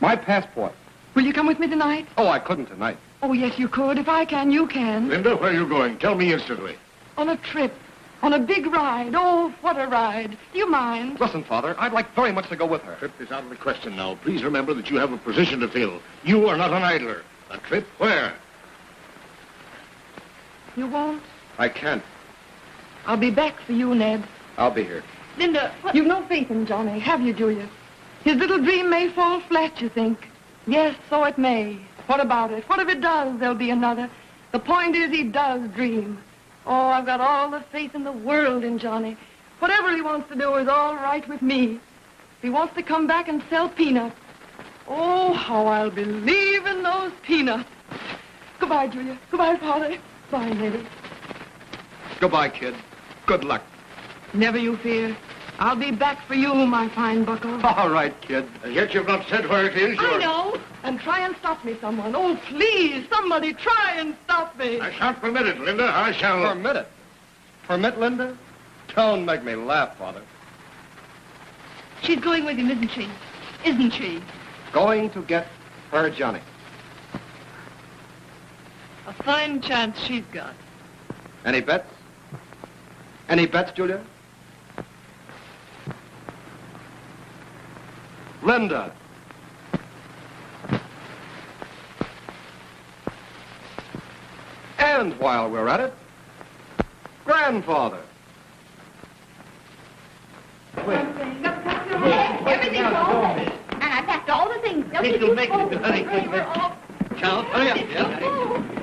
My passport. Will you come with me tonight? Oh, I couldn't tonight. Oh, yes, you could. If I can, you can. Linda, where are you going? Tell me instantly. On a trip. On a big ride. Oh, what a ride. Do you mind? Listen, Father, I'd like very much to go with her. Trip is out of the question now. Please remember that you have a position to fill. You are not an idler. A trip where? You won't? I can't. I'll be back for you, Ned. I'll be here. Linda, what? You've no faith in Johnny, have you, Julia? His little dream may fall flat, you think. Yes, so it may. What about it? What if it does? There'll be another. The point is he does dream. Oh, I've got all the faith in the world in Johnny. Whatever he wants to do is all right with me. If he wants to come back and sell peanuts, oh, how I'll believe in those peanuts. Goodbye, Julia. Goodbye, Father. Bye, Nettie. Goodbye, kid. Good luck. Never you fear. I'll be back for you, my fine bucko. All right, kid. And yet you've not said where it is. I know. And try and stop me, someone. Oh, please, somebody try and stop me. I shan't permit it, Linda. I shall... Permit it? Permit, Linda? Don't make me laugh, Father. She's going with him, isn't she? Isn't she? Going to get her Johnny. A fine chance she's got. Any bets? Any bets, Julia? Linda. And while we're at it, grandfather. Everything's all ready. And I packed all the things. Please do make it, honey. Charles, hurry up. Yeah.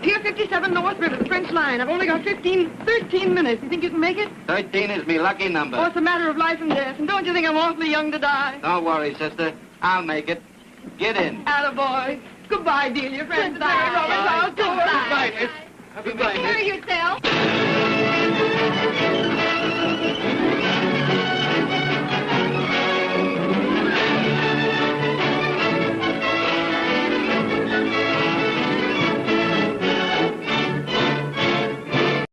Pier 57 North River, the French line. I've only got 13 minutes. You think you can make it? 13 is me lucky number. Oh, it's a matter of life and death. And don't you think I'm awfully young to die? Don't worry, sister. I'll make it. Get in. Attaboy. Goodbye, Delia. Friends, Mary Roberts. I'll do it. Goodbye, miss. Take care of yourself.